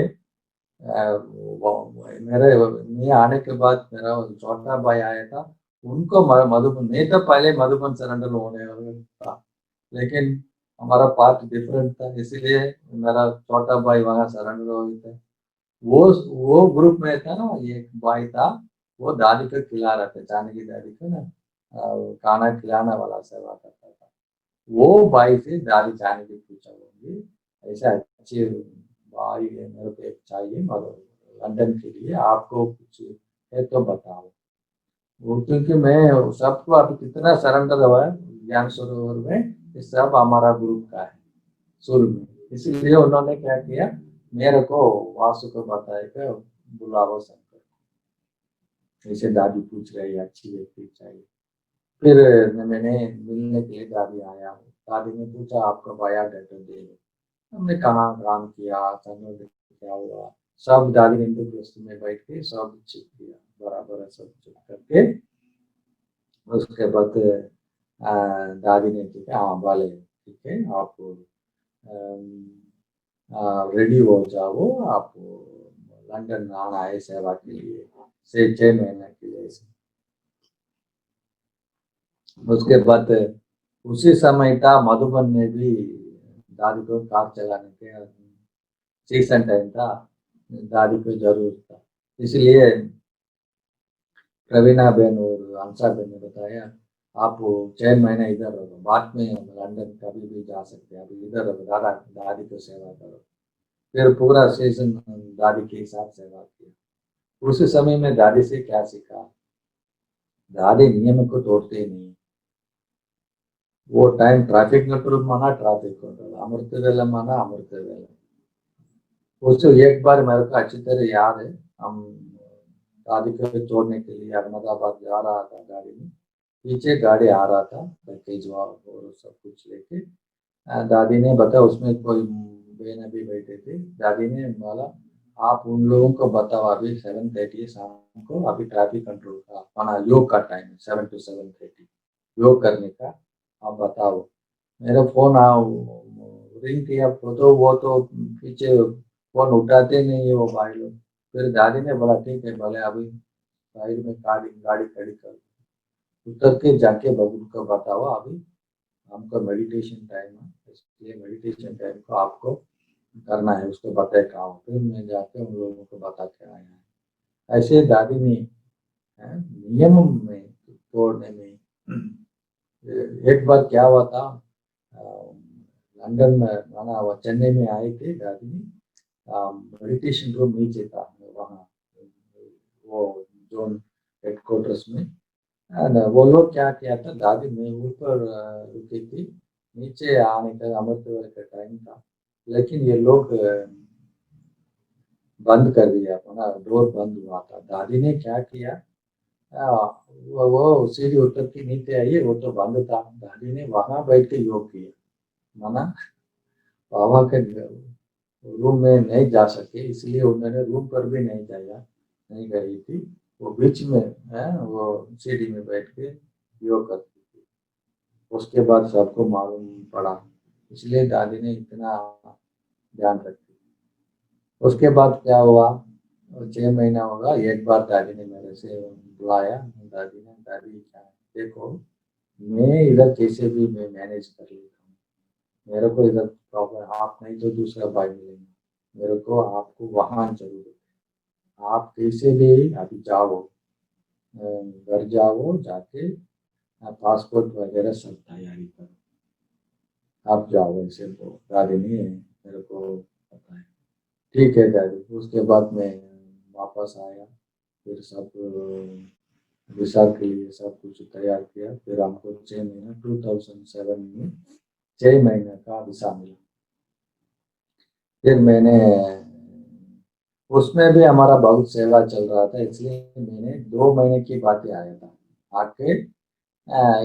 S2: मेरे मैं आने के बाद मेरा छोटा भाई आया था, उनको मधुबन, मैं तो पहले मधुबन सरेंडर होने वाला था, लेकिन हमारा पार्ट डिफरेंट था, इसीलिए मेरा छोटा भाई वहां सरेंडर हो गया था। वो ग्रुप में था ना, एक भाई था, वो दादी को खिला रहा था, जानकी दादी को ना खाना खिलाने वाला सेवा करता था। वो भाई से दादी जानकी पूछा होंगी ऐसा अच्छे भाई है मेरे को एक चाहिए मगर लंदन के लिए, आपको कुछ है तो बताओ। वो क्योंकि मैं सबको अभी कितना सरेंडर हुआ है ज्ञान सरोवर में, ये सब हमारा ग्रुप का है शुरू में। इसीलिए उन्होंने क्या किया, मेरे को वासु को बताया बुलाओ शंकर, ऐसे दादी पूछ रही अच्छी व्यक्ति चाहिए। फिर मैंने मिलने के लिए दादी आया, दादी ने पूछा आपका बायोडाटा दे दो। हमने कहाँ काम किया, समय क्या हुआ, सब दादी ने इंद्रप्रस्थ में बैठ के सब चेक किया बराबर है, सब चेक करके उसके बाद दादी ने ठीक है हाँ भले ठीक है आप रेडी हो जाओ, आप लंदन आना है सेवा के लिए से 6 महीने के लिए। उसके बाद उसी समय था मधुबन में भी दादी को कार चलाने के सीजन टाइम था, दादी को जरूरत था, इसलिए प्रवीणा बहन और हंसा बहन ने बताया आप 6 महीने इधर रहो, बाद में लंदन कभी भी जा सकते हैं, अभी इधर रहो, दादा दादी को सेवा करो। फिर पूरा सीजन दादी के साथ सेवा किया। उस समय में दादी से क्या सीखा, दादी नियम को तोड़ते ही नहीं। वो टाइम ट्रैफिक कंट्रोल माना ट्रैफिक कंट्रोल, अमृत वेला माना अमृत वेला। उसको एक बार मेरे को अच्छी तरह याद है, हम दादी को छोड़ने के लिए अहमदाबाद जा रहा था गाड़ी में, पीछे गाड़ी आ रहा था पैकेज और सब कुछ लेके। दादी ने बताया उसमें कोई बहन अभी बैठे थे, दादी ने बोला आप उन लोगों को बताओ अभी 7:30 शाम को, अभी ट्रैफिक कंट्रोल का माना योग का टाइम है 7 to 7:30 योग करने का, आप बताओ। मेरा फोन रिंग किया तो वो तो पीछे फोन उठाते नहीं है वो भाई लोग। फिर दादी ने बोला ठीक है भले अभी साइड में गाड़ी गाड़ी खड़ी कर उतर के जाके बबलू को बताओ अभी हमको मेडिटेशन टाइम है, इसलिए मेडिटेशन टाइम को आपको करना है, उसको बताए कहा। फिर मैं जाके उन लोगों को बता के आया है। ऐसे दादी ने नियम में तोड़ने में एक बार क्या हुआ था, लंदन में माना वो चेन्नई में आए थे दादी ने, मेडिटेशन रूम नीचे था वहाँ, वो जोन हेडक्वार्टर्स में। वो लोग क्या किया था, दादी में ऊपर रुकी थी, नीचे आने का अमृत वेले का टाइम था, लेकिन ये लोग बंद कर दिया अपना डोर, बंद हुआ था। दादी ने क्या किया, वो सीढ़ी उतर के नीचे आई, वो तो बंद था, दादी ने वहां बैठ के योग किया। माना बाबा के रूम में नहीं जा सके, इसलिए उन्होंने रूम पर भी नहीं जाया, नहीं गई थी, वो बीच में है वो सीढ़ी में बैठ के योग करती थी। उसके बाद सबको मालूम पड़ा, इसलिए दादी ने इतना ध्यान रखी। उसके बाद क्या हुआ, 6 महीना होगा, एक बार दादी ने मेरे से बुलाया, दादी ने, दादी क्या देखो मैं इधर कैसे भी मैं मैनेज कर लेता हूँ, मेरे को इधर प्रॉब्लम, आप नहीं तो दूसरा भाई मिलेंगे, मेरे को आपको वहाँ जरूरत है, आप कैसे भी अभी जाओ, घर जाओ, जाके पासपोर्ट वगैरह सब तैयारी करो, आप जाओ, ऐसे तो दादी ने मेरे को बताया। ठीक है दादी। उसके बाद मैं वापस आया, फिर सब वीसा के लिए सब कुछ तैयार किया, फिर हमको 6 महीना 2007 में 6 महीने का वीसा मिला। फिर मैंने उसमें भी हमारा बहुत सेवा चल रहा था, इसलिए मैंने 2 महीने की बात ही आया था, आके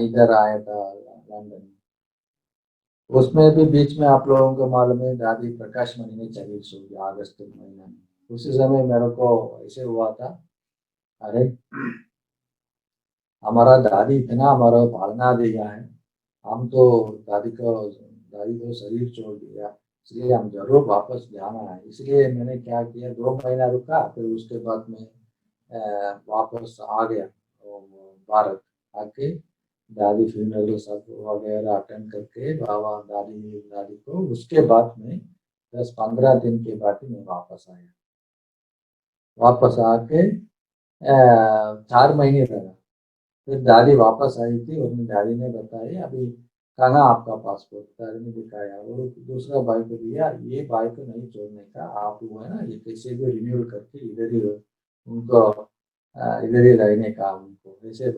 S2: इधर आया था लंदन। उसमें भी बीच में आप लोगों को मालूम है दादी प्रकाश मणि ने चली सो गया अगस्त महीना में। उसी समय मेरे को ऐसे हुआ था, अरे हमारा दादी इतना हमारा पालना दिया है, हम तो दादी को शरीर छोड़ दिया, इसलिए हम जरूर वापस जाना है। इसलिए मैंने क्या किया, 2 महीना रुका, फिर उसके बाद में वापस आ गया भारत। आके दादी फ्यूनरल सब वगैरह अटेंड करके बाबा दादी दादी को, उसके बाद में 10-15 दिन के बाद ही मैं वापस आया। वापस आके 4 महीने रहा, फिर दादी वापस आई थी और दादी ने बताया अभी कहाँ आपका पासपोर्ट, दादी ने दिखाया और दूसरा भाई को दिया, ये भाई को नहीं छोड़ने का, आप वो है ना ये कैसे भी रिन्यूअल करके इधर ही उनको इधर ही रहने का उनको ऐसे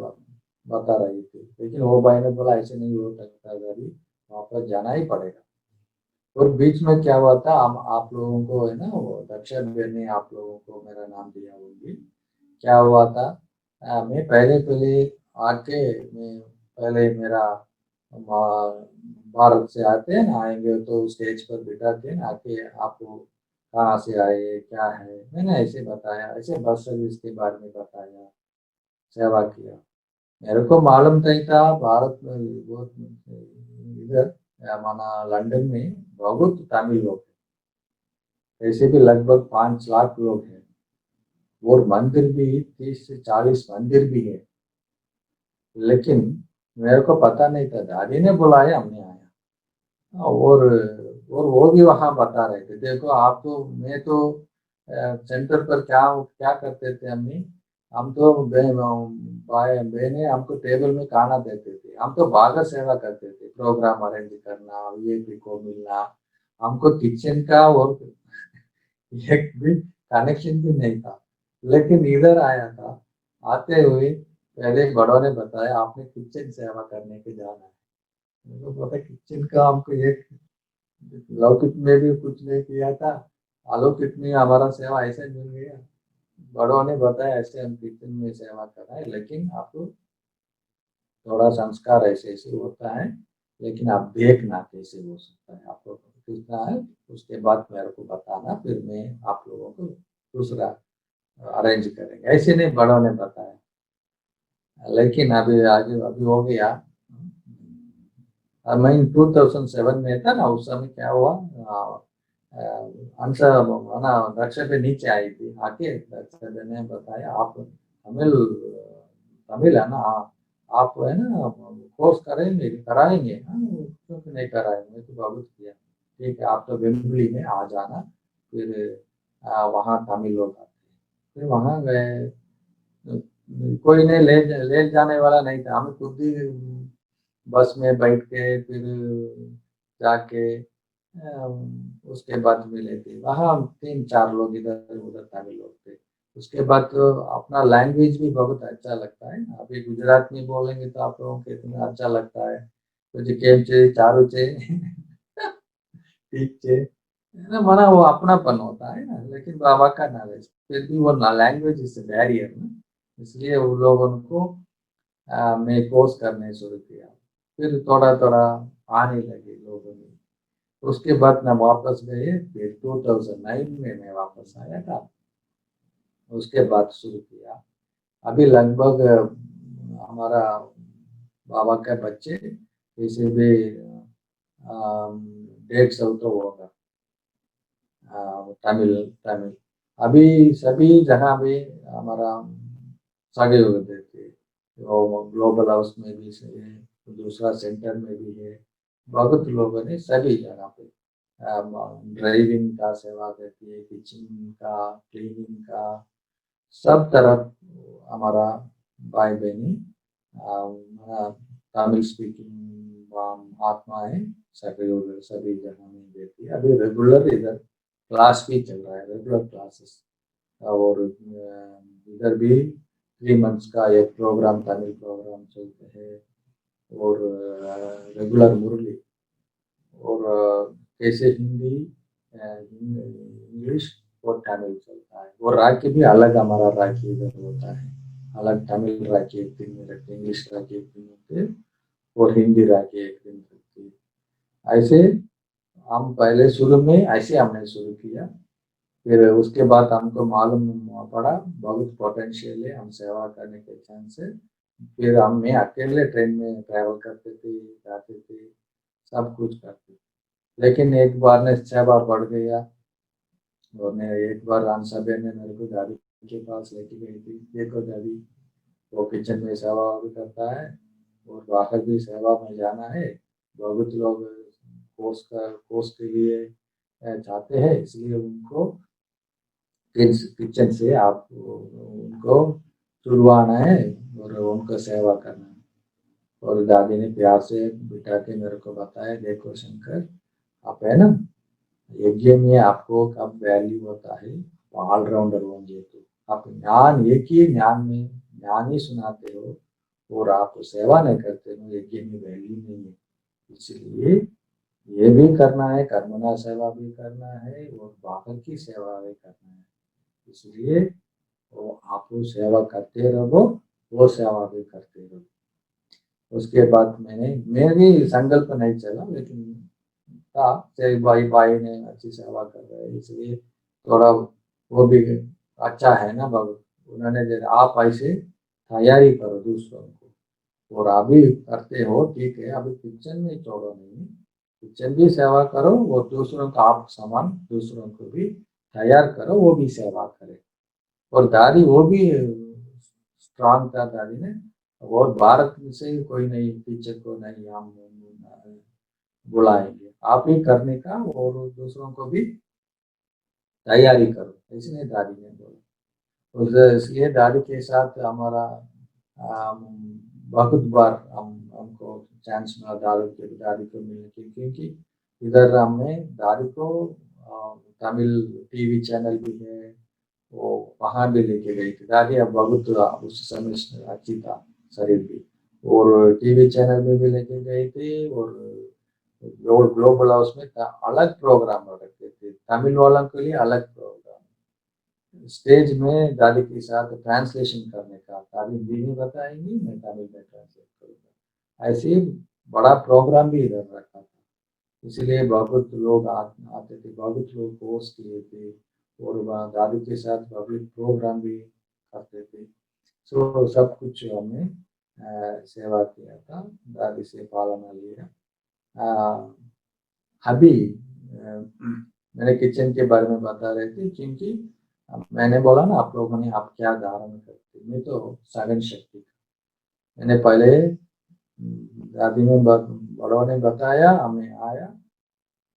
S2: बता रही थी। लेकिन वो भाई ने बोला ऐसे नहीं हो सकता दादी, वापस जाना ही पड़ेगा। और बीच में क्या हुआ था, हम आप लोगों को है ना वो दक्षा बेन ने आप लोगों को मेरा नाम दिया होगी, क्या हुआ था, मैं पहले पहले आके मैं पहले मेरा भारत से आते हैं ना, आएंगे तो स्टेज पर बिठाते हैं ना, आके आप कहाँ से आए क्या है, मैंने ऐसे बताया, ऐसे बस सर्विस के बारे में बताया, सेवा किया। मेरे को मालूम नहीं था भारत में बहुत इधर माना लंदन में बहुत तमिल लोग हैं, ऐसे भी लगभग 5 लाख लोग हैं, और मंदिर भी 30 से 40 मंदिर भी है। लेकिन मेरे को पता नहीं था, दादी ने बुलाया हमने आया। और वो भी वहाँ बता रहे थे, देखो आप तो, मैं तो सेंटर पर क्या क्या करते थे अम्मी, हम तो भाई बहने हमको टेबल में खाना देते थे, हम तो भागवत सेवा करते थे, प्रोग्राम अरेंज करना, वीआईपी को मिलना, हमको किचन का और एक भी कनेक्शन भी नहीं था। लेकिन इधर आया था, आते हुए पहले बड़ों ने बताया आपने किचन सेवा करने के जाना है। मेरे को पता किचन का हमको एक लौकिक में भी कुछ नहीं किया था, अलौकिक में हमारा सेवा ऐसे मिल गया। बड़ों ने बताया ऐसे हम किचन में सेवा कर रहे हैं, लेकिन आपको थोड़ा संस्कार ऐसे ऐसे होता है, लेकिन आप देखना कैसे हो सकता है, आपको कितना है उसके बाद मेरे को बताना, फिर मैं आप लोगों को दूसरा अरेंज करेंगे, ऐसे नहीं बड़ों ने बताया। लेकिन अभी आगे अभी हो गया, मैं 2007 में था ना, उस समय क्या हुआ, अंश ना रक्षा पे नीचे आई थी, आके रक्षा ने बताया आप तमिल तमिल है ना, आप है ना कोर्स करेंगे कराएंगे ना, क्योंकि नहीं कराएंगे तो बहुत किया। ठीक है, आप तो वेम्बली में आ जाना, फिर वहाँ तमिल लोग आते हैं, फिर वहाँ गए। कोई नहीं ले जाने वाला नहीं था, हमें खुद ही बस में बैठ के फिर जाके उसके बाद मिले थे वहाँ 3-4 लोग, इधर उधर तमिल लोग थे। उसके बाद तो अपना लैंग्वेज भी बहुत अच्छा लगता है ना, अभी गुजरात में बोलेंगे तो आप लोगों को इतना अच्छा लगता है, तो जी केम छे चारू छे ठीक छे ना, माना वो अपनापन होता है ना, लेकिन बाबा का नॉलेज फिर भी वो लैंग्वेज इज बैरियर ना, इसलिए वो लोगों को मैं कोर्स करने शुरू किया, फिर थोड़ा थोड़ा आने लगे लोगों में। उसके बाद मैं वापस गए, फिर 2009 में मैं वापस आया था, उसके बाद शुरू किया। अभी लगभग हमारा बाबा के बच्चे किसी भी 150 तो होगा तमिल तमिल। अभी सभी जगह भी हमारा सागे होते थे, तो ग्लोबल हाउस में भी है, दूसरा सेंटर में भी है, बहुत लोगों ने सभी जगह पे ड्राइविंग का सेवा देती है, किचन का, क्लीनिंग का, सब तरफ हमारा भाई बहनी तमिल स्पीकिंग आत्मा है, सभी जगह में देती है। अभी रेगुलर इधर क्लास भी चल रहा है, रेगुलर क्लासेस, और इधर भी 3 मंथ्स का एक प्रोग्राम, तमिल प्रोग्राम चलते हैं, और रेगुलर मुरली, और कैसे हिंदी, इंग्लिश और तमिल चलता है। और राखी भी अलग, हमारा राखी इधर होता है अलग, तमिल राखी एक दिन में रखते, इंग्लिश राखी एक दिन होते हैं, और हिंदी राखी एक दिन रखती है। ऐसे हम पहले शुरू में ऐसे हमने शुरू किया, फिर उसके बाद हमको मालूम पड़ा बहुत पोटेंशियल है हम सेवा करने के चांस से, फिर हम मैं अकेले ट्रेन में ट्रैवल करते थे, जाते थे, सब कुछ करते थे। लेकिन एक बार ने सेवा बढ़ गया, और मैं एक बार राम साहब ने मेरे को दादी के पास लेके गई थी, देखो दादी वो किचन में सेवा भी करता है, और बाहर भी सेवा में जाना है, बहुत लोग कोर्स के लिए चाहते हैं, इसलिए उनको किचन से आप उनको छुड़वाना है और उनको सेवा करना है। और दादी ने प्यार से बिठा के मेरे को बताया, देखो शंकर, आप है ना, यज्ञ में आपको कब वैल्यू होता है, ऑलराउंडर होंगे तो आप ज्ञान, एक ही ज्ञान में ज्ञान ही सुनाते हो और आप सेवा नहीं करते हो, यज्ञ में वैल्यू नहीं है। इसलिए ये भी करना है, कर्मणा सेवा भी करना है, और बाहर की सेवा भी करना है, इसलिए वो आप सेवा करते रहो, वो सेवा भी करते रहो। उसके बाद मेरी संकल्प नहीं चला, लेकिन था जय भाई, भाई ने अच्छी सेवा कर रहे हैं, इसलिए थोड़ा वो भी अच्छा है ना बाबू, उन्होंने जैसे आप ऐसे तैयारी करो दूसरों को, और अभी करते हो ठीक है, अभी किचन में छोड़ो नहीं, किचन भी सेवा करो, और दूसरों का आप सामान दूसरों को भी तैयार करो, वो भी सेवा करे। और दादी वो भी स्ट्रांग था दादी ने, और भारत से कोई नहीं टीचर को नहीं हम बुलाएंगे, आप ही करने का, और दूसरों को भी तैयारी करो, इसलिए दादी ने बोला। इसलिए दादी के साथ हमारा अम, बहुत बार हमको चांस मिला दादी को मिलने की, क्योंकि इधर हमने दादी को तमिल टीवी चैनल भी है, वो वहाँ भी लेके गई थी दादी, अब बहुत उस समय अच्छी था शरीर भी, और टीवी चैनल में भी लेके गए थे, और ग्लोबल हाउस में अलग प्रोग्राम रखते थे, तमिल वालों के लिए अलग प्रोग्राम, स्टेज में दादी के साथ ट्रांसलेशन करने का, दादी हिंदी में बताएंगी, मैं तमिल में ट्रांसलेट करूँगा, ऐसे बड़ा प्रोग्राम भी इधर रखा था। इसलिए बहुत लोग आते थे, बहुत लोग कोर्स किए थे, और वहाँ दादी के साथ पब्लिक प्रोग्राम भी करते थे। सो सब कुछ हमने सेवा किया था, दादी से पालना लिया। अभी मैंने किचन के बारे में बता रहे थे, क्योंकि मैंने बोला ना आप लोगों ने आप क्या धारण करते, मैं तो साधन शक्ति का। मैंने पहले दादी ने बड़ों ने बताया, हमें आया।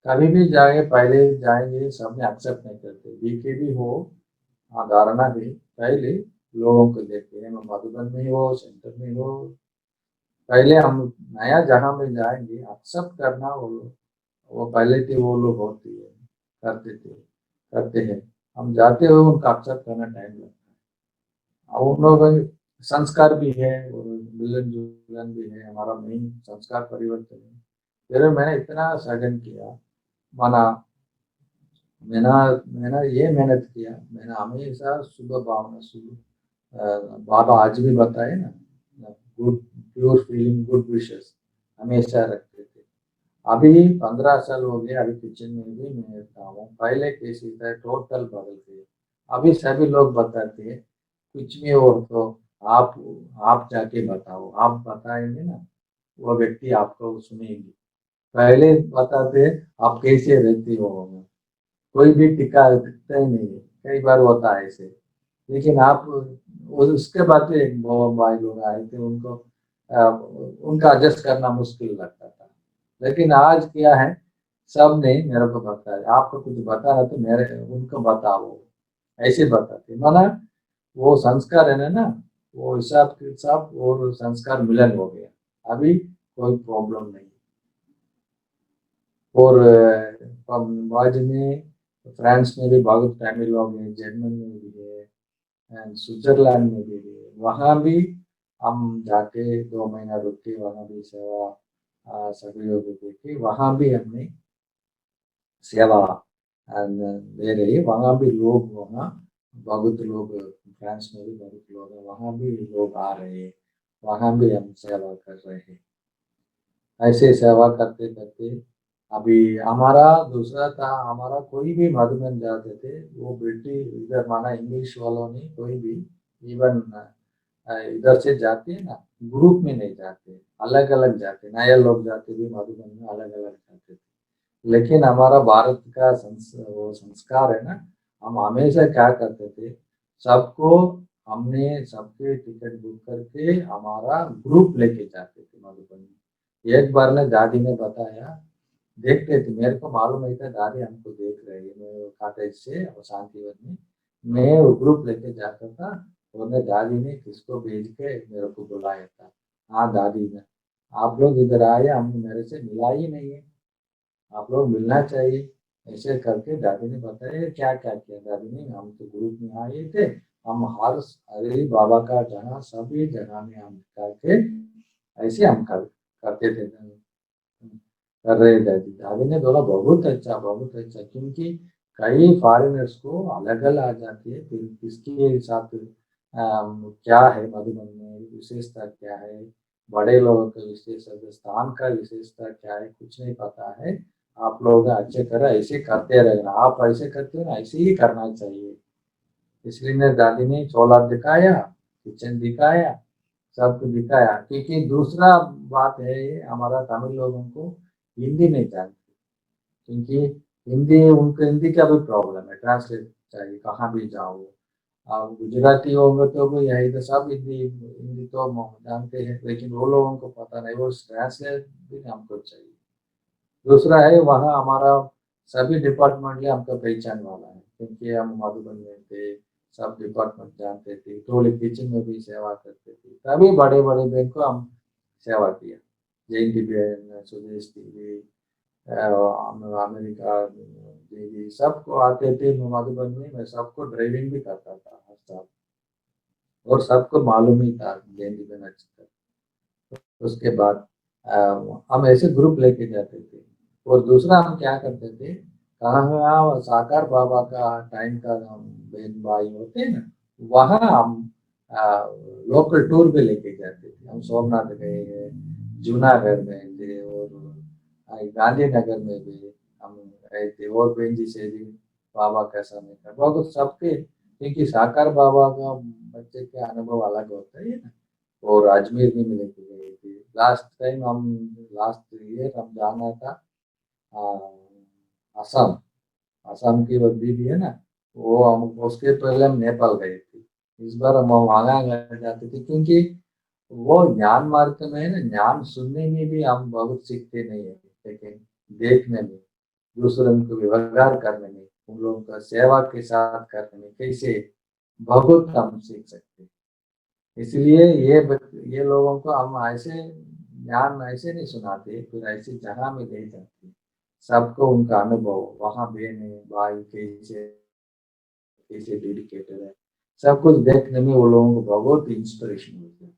S2: कभी भी जाए पहले जाएंगे, सब में एक्सेप्ट नहीं करते, बीके भी हो, हाँ धारणा भी पहले लोगों को देखते हैं, मधुबन में हो सेंटर में हो, पहले हम नया जगह में जाएंगे एक्सेप्ट करना, वो पहले थे वो लोग होती है, करते थे, करते हैं। हम जाते हुए उनका एक्सेप्ट करना टाइम लगता है। अब उन लोगों का संस्कार भी है और मिलन जुलन भी है, हमारा मेन संस्कार परिवर्तन है। फिर मैंने इतना सघन किया, माना मैंने मैंने ये मेहनत किया, मैंने हमेशा शुभ भावना बाबा आज भी बताए ना, good pure feeling good wishes हमेशा रखते थे। अभी 15 साल हो गए, अभी किचन में भी मैं रहता हूँ, पहले कैसे था टोटल बदल गए। अभी सभी लोग बताते हैं कुछ भी हो तो आप आप जाके बताओ, आप बताएंगे ना वो व्यक्ति आपको सुनेगी। पहले बताते आप कैसे रहते हो, कोई भी टिका टिकता ही नहीं है, कई बार होता है ऐसे। लेकिन आप उसके बाद एक भाई लोग आए थे, उनको उनका एडजस्ट करना मुश्किल लगता था। लेकिन आज क्या है, सब ने मेरे को बताया आपको कुछ बताना तो मेरे उनको बताओ, ऐसे बताते माना वो संस्कार है ना, वो हिसाब के हिसाब और संस्कार मिलन हो गया, अभी कोई प्रॉब्लम नहीं। और बाद में फ्रांस में भी बहुत तमिल लोग हैं, जर्मन में भी है, एंड स्विट्जरलैंड में भी है। वहाँ भी हम जाके 2 महीना रुक के वहाँ भी सेवा सभी लोगों को देखी, वहाँ भी हमने सेवा दे रही। वहाँ भी लोग, वहाँ बहुत लोग, फ्रांस में भी बहुत लोग हैं, वहाँ भी लोग आ रहे हैं, वहाँ भी हम सेवा कर रहे हैं। ऐसे सेवा करते करते अभी हमारा दूसरा था, हमारा कोई भी मधुबन जाते थे वो ब्रिटिश इधर माना इंग्लिश वालों ने कोई भी इवन इधर से जाते हैं ना, ग्रुप में नहीं जाते, अलग अलग जाते, नए लोग जाते भी मधुबन में अलग अलग जाते थे। लेकिन हमारा भारत का वो संस्कार है ना, हम हमेशा क्या करते थे, सबको हमने सबके टिकट बुक करके हमारा ग्रुप लेके जाते थे मधुबन में। एक बार ने दादी ने बताया, देखते थे, मेरे को मालूम नहीं था दादी हमको देख रही है, मैं कॉटेज से और शांतिवन में मैं वो ग्रुप लेके जाता था। और ने दादी ने किसको भेज के मेरे को बुलाया था, हाँ दादी ने, आप लोग इधर आए, हमने मेरे से मिला ही नहीं है, आप लोग मिलना चाहिए। ऐसे करके दादी ने बताया क्या क्या किया दादी ने, हम तो ग्रुप में आए थे, हम हर अरे बाबा का जगह सभी जगह में हम करके ऐसे हम करते थे, कर रहे दादी। दादी ने बोला बहुत अच्छा बहुत अच्छा, क्योंकि कई फॉरेनर्स को अलग अलग आ जाती है, फिर किसके साथ क्या है मधुबन में विशेषता क्या है, बड़े लोगों का विशेषता, स्थान का विशेषता क्या है, कुछ नहीं पता है। आप लोग अच्छे तरह ऐसे करते रहना, आप ऐसे करते हो ना ऐसे ही करना चाहिए। इसलिए मेरे दादी ने चोला दिखाया, किचन दिखाया, सब कुछ दिखाया। क्योंकि दूसरा बात है ये, हमारा तमिल लोगों को हिंदी नहीं जानते, क्योंकि हिंदी उनको हिंदी का भी प्रॉब्लम है, ट्रांसलेट चाहिए कहाँ भी जाओ। अब गुजराती होंगे तो भी यही तो सब हिंदी हिंदी तो जानते हैं, लेकिन वो लोगों को पता नहीं, वो ट्रांसलेट भी हमको चाहिए। दूसरा है वहाँ हमारा सभी डिपार्टमेंट में हमका पहचान वाला है, क्योंकि हम मधुबन में थे, सब डिपार्टमेंट जानते थे, टोल किचन में भी सेवा करते थे, तभी बड़े बड़े बैंक को हम सेवा किया। जयंती बहन, सुदेश टीवी, अमेरिका दीदी सबको आते थे मधुबन में, मैं सबको ड्राइविंग भी करता था हर साल, और सबको मालूम ही था जयंती बहन अच्छी तरह। उसके बाद हम ऐसे ग्रुप लेके जाते थे। और दूसरा हम क्या करते थे, कहाँ साकार बाबा का टाइम का हम बहन भाई होते हैं ना, वहाँ हम लोकल टूर पे लेके जाते थे। हम सोमनाथ गए हैं, जूनागढ़ गए थे, और गांधीनगर में भी हम गए थे, और बेंजी से भी बाबा का समय का बहुत सबके, क्योंकि साकार बाबा का बच्चे के अनुभव अलग होता है ना। और अजमेर भी मिले थे, गए थे लास्ट टाइम हम, लास्ट ईयर हम जाना था आ, असम, असम की वो दीदी है ना, वो हम उसके पहले हम नेपाल गए थे। इस बार हम वहाँ जाते थे क्योंकि वो ज्ञान मार्ग में है ना, ज्ञान सुनने में भी हम बहुत सीखते नहीं है, लेकिन देखने में, दूसरों को व्यवहार करने में, उन लोगों का सेवा के साथ करने में कैसे बहुत हम सीख सकते हैं। इसलिए ये लोगों को हम ऐसे ज्ञान ऐसे नहीं सुनाते, फिर ऐसी जगह में ले जाते, सबको उनका अनुभव, वहाँ बहने भाई कैसे कैसे डेडिकेटेड है, सब कुछ देखने में वो लोगों को बहुत इंस्पिरेशन मिल जाता है।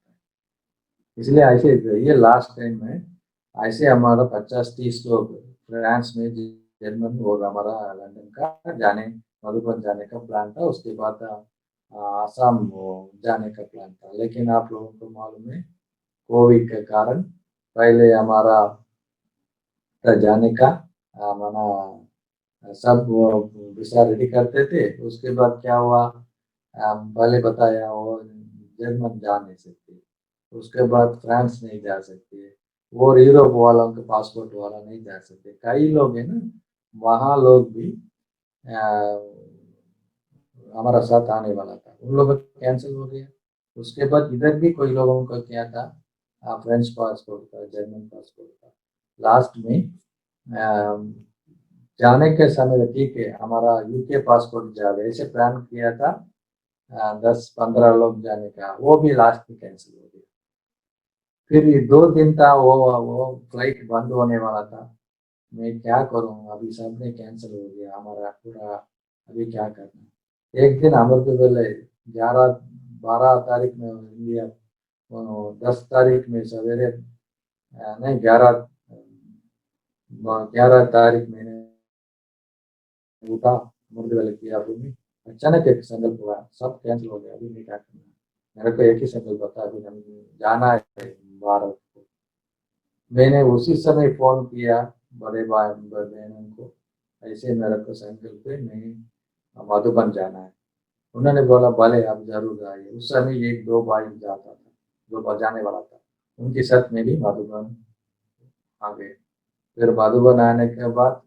S2: इसलिए ऐसे ये लास्ट टाइम में ऐसे हमारा 50-30 लोग फ्रांस में, जर्मन और हमारा लंदन का जाने, मधुबन जाने का प्लान था। उसके बाद आसाम जाने का प्लान था, लेकिन आप लोगों को मालूम है कोविड के कारण पहले हमारा जाने का माना सब वीसा रेडी करते थे। उसके बाद क्या हुआ, पहले बताया वो जर्मन जा नहीं सकते, उसके बाद फ्रांस नहीं जा सकते, और यूरोप वालों के पासपोर्ट वाला नहीं जा सकते, कई लोग हैं ना, वहाँ लोग भी हमारा साथ आने वाला था, उन लोगों का कैंसिल हो गया। उसके बाद इधर भी कोई लोगों का क्या था, फ्रेंच पासपोर्ट था, जर्मन पासपोर्ट था। लास्ट में जाने के समय ठीक है, हमारा यूके पासपोर्ट जावे ऐसे प्लान किया था, 10-15 लोग जाने का, वो भी लास्ट में कैंसिल हो गया। फिर 2 दिन था वो फ्लाइट बंद होने वाला था। मैं क्या करूँ, अभी सबने कैंसिल हो गया हमारा पूरा, अभी क्या करना। एक दिन अमृत वेले 11-12 तारीख में इंडिया, 10 तारीख में सवेरे, नहीं 11 तारीख में उठा, अमृत वेले किया, अभी अचानक एक संकल्प हुआ, सब कैंसिल हो गया, अभी नहीं क्या करना। मेरे को एक ही संकल्प था, अभी हम जाना है भारत को। मैंने उसी समय फोन किया बड़े भाई बहनों को, ऐसे मेरे को संकल्प है, मैं मधुबन जाना है। उन्होंने बोला भले आप जरूर आइए। उस समय 1-2 भाई जाता था, जो बजाने वाला था, उनके साथ में भी मधुबन आ गए। फिर मधुबन आने के बाद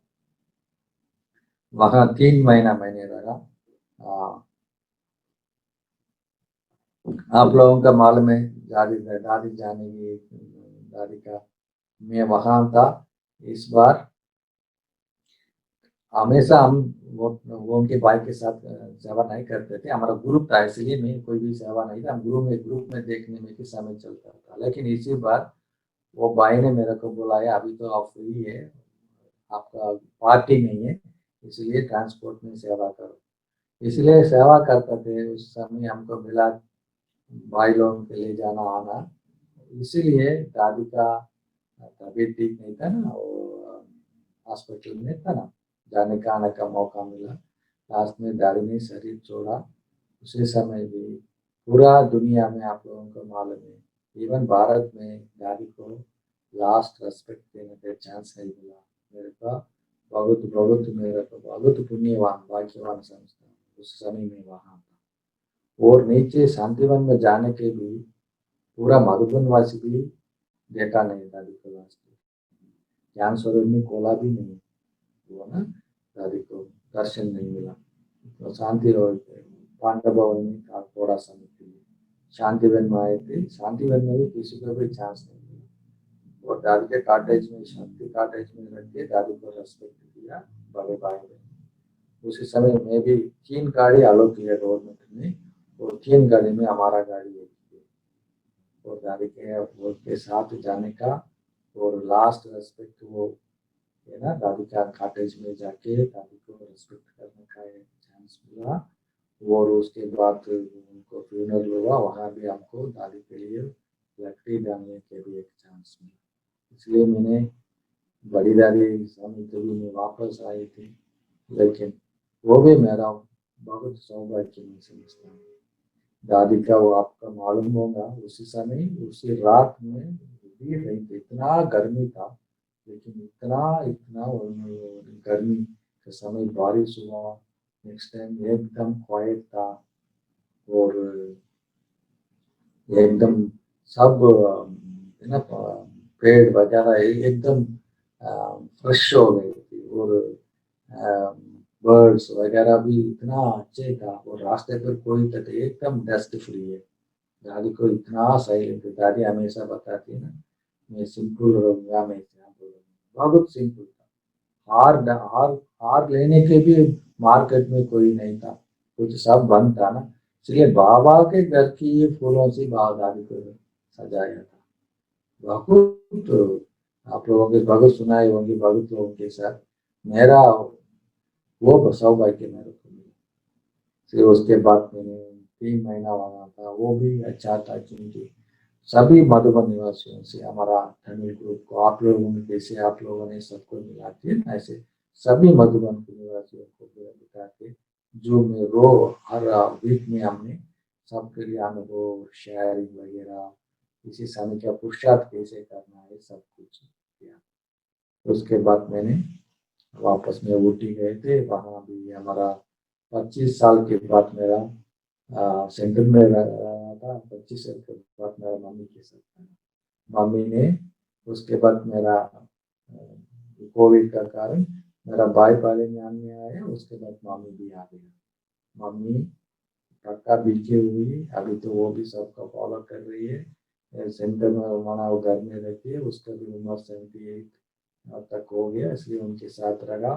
S2: वहाँ 3 महीना मैंने रहा। आप लोगों का मालूम है, दादी दादी जाने की, दादी का, मैं वहाँ था। इस बार हमेशा हम वो उनके भाई के साथ सेवा नहीं करते थे, हमारा ग्रुप था, इसलिए मैं कोई भी सेवा नहीं था, हम ग्रुप में देखने में भी समय चलता था। लेकिन इसी बार वो भाई ने मेरे को बुलाया, अभी तो आप फ्री है, आपका पार्टी नहीं है, इसलिए ट्रांसपोर्ट में सेवा करो। इसलिए सेवा करते थे, उस समय हमको मिला भाई लोगों के लिए जाना आना। इसीलिए दादी का तबीयत ठीक नहीं था ना, वो हॉस्पिटल में था ना, जाने का आने का मौका मिला। लास्ट में दादी ने शरीर छोड़ा। उसी समय भी पूरा दुनिया में आप लोगों को मालूम है, इवन भारत में दादी को लास्ट रेस्पेक्ट देने का चांस नहीं मिला। मेरे को बहुत बहुत, मेरे को बहुत पुण्यवान भाग्यवान समझता हूँ, उस समय में वहाँ था। और नीचे शांतिवन में जाने के भी पूरा मधुबन वासी भी देखा नहीं दादी को लास्ट में, ज्ञान स्वरूप में कोला भी नहीं हुआ ना, दादी को दर्शन नहीं मिला। तो शांति रोड पांडव भवन में था थोड़ा समय के लिए, शांतिवन में आए थे, शांतिवन में भी किसी को भी चांस नहीं मिला। और दादी के कॉटेज में, शांति कॉटेज में रख के दादी को रेस्पेक्ट दिया बड़े भाई ने। उसी समय में भी 3 गाड़ी अलो किया गवर्नमेंट ने, और 3 गाड़ी में हमारा गाड़ी एक थी। और दादी के साथ जाने का और लास्ट रेस्पेक्ट वो है ना, दादी का कॉटेज में जाके दादी को रेस्पेक्ट करने का एक चांस मिला। और उसके बाद उनको फ्यूनरल हुआ, वहाँ भी हमको दादी के लिए लकड़ी डालने के भी एक चांस मिला। इसलिए मैंने बड़ी दादी स्वामी कभी में वापस आई थी, लेकिन वो भी मेरा बहुत सौभाग्य मैं समझता हूँ। दादी का वो आपका मालूम होगा, उसी समय उसी रात में भी नहीं थी, इतना गर्मी था, लेकिन इतना इतना गर्मी के समय बारिश हुआ। नेक्स्ट टाइम एकदम क्वाइट था, और एकदम सब है ना, पेड़ वगैरह एकदम फ्रेश हो गई थी। और बर्ड्स वगैरह भी इतना अच्छे था। और रास्ते पर कोई तो एकदम डस्ट फ्री है। दादी को इतना साइलेंट है। दादी हमेशा बताती है ना, मैं सिंपल रहूंगा, मैं क्या बोलूंगा, बहुत सिंपल था। हार हार हार लेने के भी मार्केट में कोई नहीं था, कुछ सब बंद था ना। इसलिए बाबा के घर की ये फूलों से बाबा दादी को सजाया था। बहुत आप लोगों के भगत सुनाए होंगे, भगत लोगों के साथ मेरा वो सौभाग्य मेरे को मिला। फिर उसके बाद मैंने 3 महीना वहाँ था, वो भी अच्छा था क्योंकि सभी मधुबन निवासियों से हमारा तमिल ग्रुप को आप लोगों ने जैसे आप लोगों ने सबको मिलाते हैं ना, ऐसे सभी मधुबन के निवासियों को बिठा के जो में रो हर वीक में हमने सबके लिए अनुभव शेयरिंग वगैरह, इसी समय का पुरुषार्थ कैसे करना है सब कुछ किया। उसके बाद मैंने वापस में ऊटी गए थे, वहाँ भी हमारा 25 साल के बाद मेरा सेंटर में रहा था। 25 साल के बाद मेरा मम्मी के साथ था। मम्मी ने उसके बाद मेरा कोविड का कारण मेरा भाई पहले ध्यान में आया, उसके बाद मम्मी भी आ गई। मम्मी पक्का बीके हुई, अभी तो वो भी सबका फॉलो कर रही है। सेंटर में माना वो घर में रहती है, उसका भी उम्र 78 तक हो गया, इसलिए उनके साथ रहा।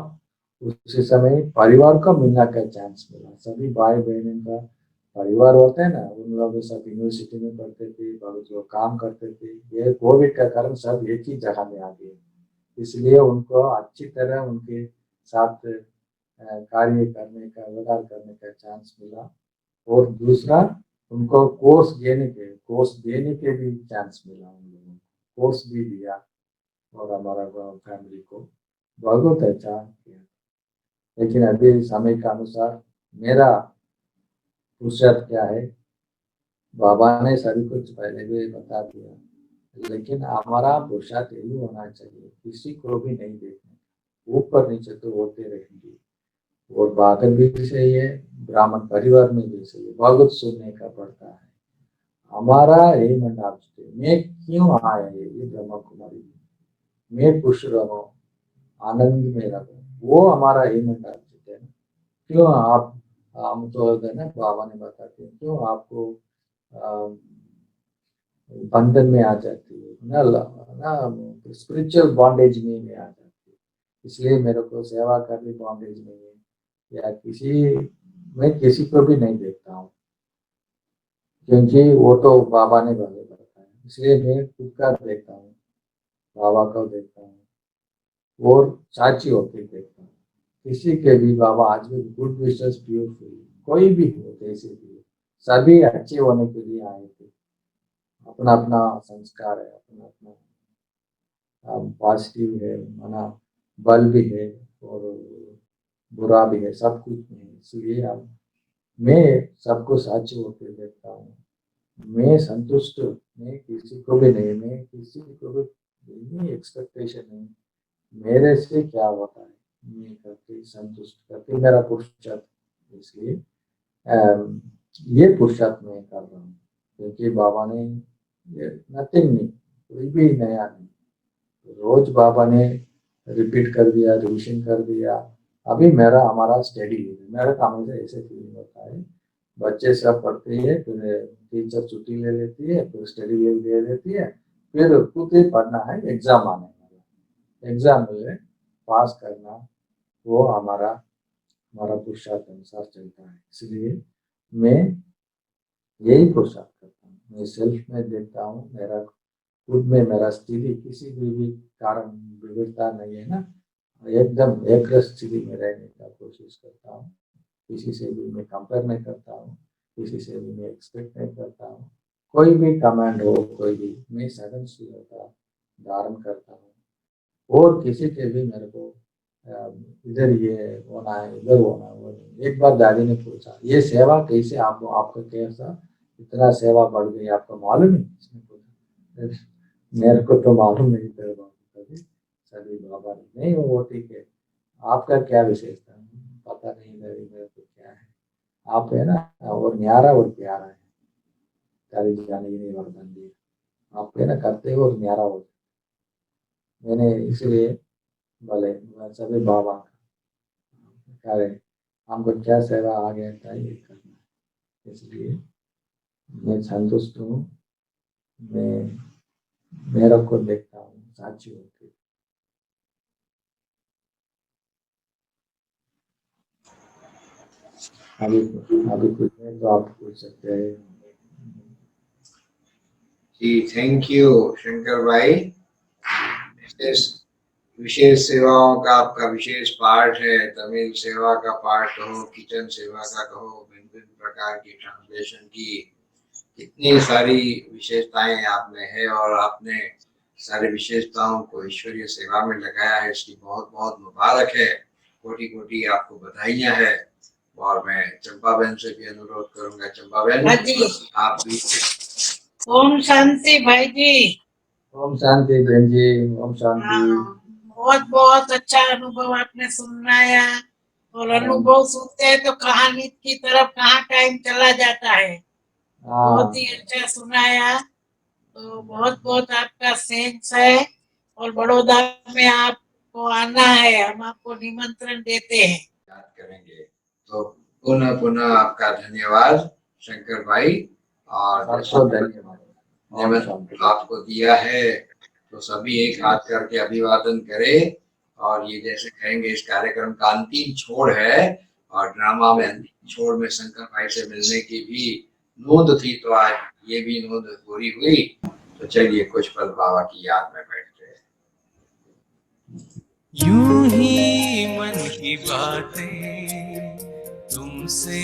S2: उसी समय परिवार को मिलने का चांस मिला। सभी भाई बहन का परिवार होता है ना, उन लोग सब यूनिवर्सिटी में पढ़ते थे, बहुत लोग काम करते थे। ये कोविड का कारण सब एक ही जगह में आ गए, इसलिए उनको अच्छी तरह उनके साथ कार्य करने का, व्यवहार करने का चांस मिला। और दूसरा, उनको कोर्स देने के भी चांस मिला। उन लोगों को कोर्स भी दिया और हमारा फैमिली को बहुत अच्छा किया। लेकिन अभी समय के अनुसार मेरा फुर्सत क्या है, बाबा ने सभी कुछ पहले भी बता दिया। लेकिन हमारा फुर्सत यही होना चाहिए, किसी को भी नहीं देखना, ऊपर नीचे तो होते रहेंगे। और बादल भी सही है, ब्राह्मण परिवार में भी सही है, बहुत सुनने का पड़ता है। हमारा यही मंडाप से मैं क्यों आया ये ब्रह्मा कुमारी में, मैं खुश रहूं, आनंद में रहूं, वो हमारा यही मंडाप है ना। क्यों आप, हम तो है ना, बाबा ने बताते हैं क्यों आपको बंधन में आ जाती है ना, ना स्पिरिचुअल बॉन्डेज में आ जाती है। इसलिए मेरे को सेवा करनी बॉन्डेज नहीं है, या मैं किसी को भी नहीं देखता हूँ, क्योंकि वो तो बाबा ने पहले बताया। इसलिए मैं खुद का देखता हूँ, बाबा को देखता हूँ और साक्षी होकर देखता हूँ। किसी के भी बाबा आज भी गुड विशेष ब्यूटीफुल, कोई भी हो कैसे भी हो, सभी अच्छे होने के लिए आए थे। अपना अपना संस्कार है, अपना अपना पॉजिटिव है, माना बल भी है और बुरा भी है, सब कुछ में है। इसलिए अब मैं सबको साक्षी होकर देखता हूँ। मैं संतुष्ट, मैं किसी को भी नहीं, मैं किसी को भी एक्सपेक्टेशन नहीं, मेरे से क्या होता है मैं करके संतुष्ट करके मेरा पुरुषार्थ। इसलिए ये पुरुषार्थ मैं कर रहा हूँ, क्योंकि बाबा ने ये नथिंग नहीं, कोई भी नया नहीं, रोज बाबा ने रिपीट कर दिया, रिविजन कर दिया। अभी मेरा हमारा स्टडी है, मेरा काम है ऐसे फीलिंग होता है। बच्चे सब पढ़ते हैं, फिर टीचर छुट्टी ले लेती है, फिर स्टडी लीव ले लेती है, फिर खुद ही पढ़ना है, एग्जाम आने वाला, एग्जाम में पास करना, वो हमारा हमारा पुरुषार्थ अनुसार चलता है। इसलिए मैं यही पुरुषार्थ करता हूँ, मैं सेल्फ में देखता हूँ, मेरा खुद में मेरा स्थिति किसी भी कारण विविधता नहीं है ना, एकदम एक स्थिति में रहने का कोशिश करता हूँ। किसी से भी मैं कंपेयर नहीं करता हूँ, किसी से भी मैं एक्सपेक्ट नहीं करता हूँ। कोई भी कमांड हो, कोई भी, मैं सहनशीलता धारण करता हूँ। और किसी के भी मेरे को इधर ये होना है, इधर होना है, वो नहीं। एक बार दादी ने पूछा, ये सेवा कैसे आपको, आपका कैसा इतना सेवा बढ़ गई, आपको मालूम है? इसने पूछा। मेरे को तो मालूम नहीं था बाबा कभी, सभी बाबा ने नहीं, वो ठीक है, आपका क्या विशेषता है? पता नहीं मेरे को क्या है, आप है ना, और न्यारा और प्यारा है, तारी जाने की नहीं वरदान दिया, आप है ना करते हो और न्यारा हो। मैंने इसलिए भले सभी बाबा करें, हमको क्या सेवा आ गया था ये करना, इसलिए मैं संतुष्ट हूँ। मैं मेरा को देखता हूँ साक्षी होती। अभी अभी कुछ नहीं तो आप पूछ सकते हैं।
S1: जी थैंक यू शंकर भाई। विशेष विशेष सेवाओं का आपका विशेष पाठ है, तमिल सेवा का पाठ कहो, किचन सेवा का कहो, भिन्न भिन्न प्रकार की ट्रांसलेशन की इतनी सारी विशेषताएं आप में है और आपने सारी विशेषताओं को ईश्वरीय सेवा में लगाया है, इसकी बहुत बहुत मुबारक है। कोटि कोटि आपको बधाइयां है। और मैं चंपा बहन से भी अनुरोध करूंगा, चंपा बहन
S3: हाँ जी,
S1: आप भी।
S3: ओम शांति भाई जी।
S2: ओम शांति बहन जी, ओम शांति।
S3: हाँ, बहुत बहुत अच्छा अनुभव आपने सुनाया। और अनुभव सुनते हैं तो कहानी की तरफ कहाँ टाइम चला जाता है। बहुत ही अच्छा सुनाया। तो बहुत बहुत आपका थैंक्स है। और बड़ौदा में आपको आना है, हम आपको निमंत्रण देते हैं।
S1: याद करेंगे। तो पुनः पुनः आपका धन्यवाद शंकर भाई। और
S2: आपको धन्यवाद।
S1: निमंत्रण आपको दिया है तो सभी एक हाथ करके अभिवादन करें। और ये जैसे कहेंगे इस कार्यक्रम का अंतिम छोर है और ड्रामा में अंतिम छोर में शंकर भाई से मिलने की भी नोंद थी, तो आज ये भी नोंद पूरी हुई। तो चलिए कुछ पल बाबा की याद में बैठते हैं।
S4: यूं ही मन की बातें तुमसे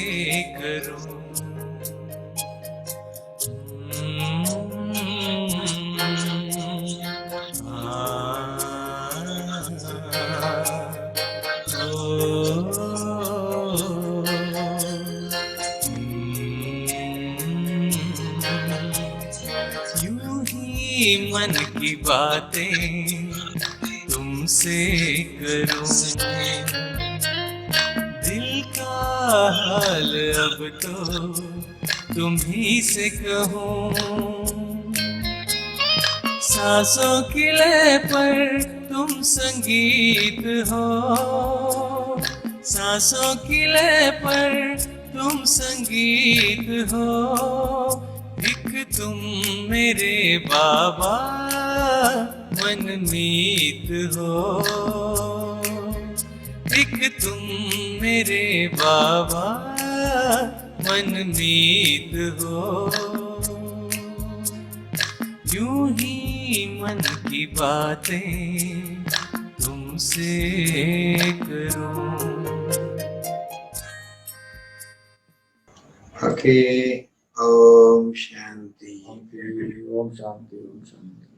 S4: करूं, यूं ही मन की बातें तुमसे करूं, दिल का हाल अब तो तुम ही से कहूं। सांसों की लय पर तुम संगीत हो, सांसों की लय पर तुम संगीत हो। एक तुम मेरे बाबा मनमीत हो, एक तुम मेरे बाबा मनमीत हो। यूं ही मन की बातें तुमसे करूं।
S1: ओके, ओम शांति।
S2: ओम शांति, ओम शांति।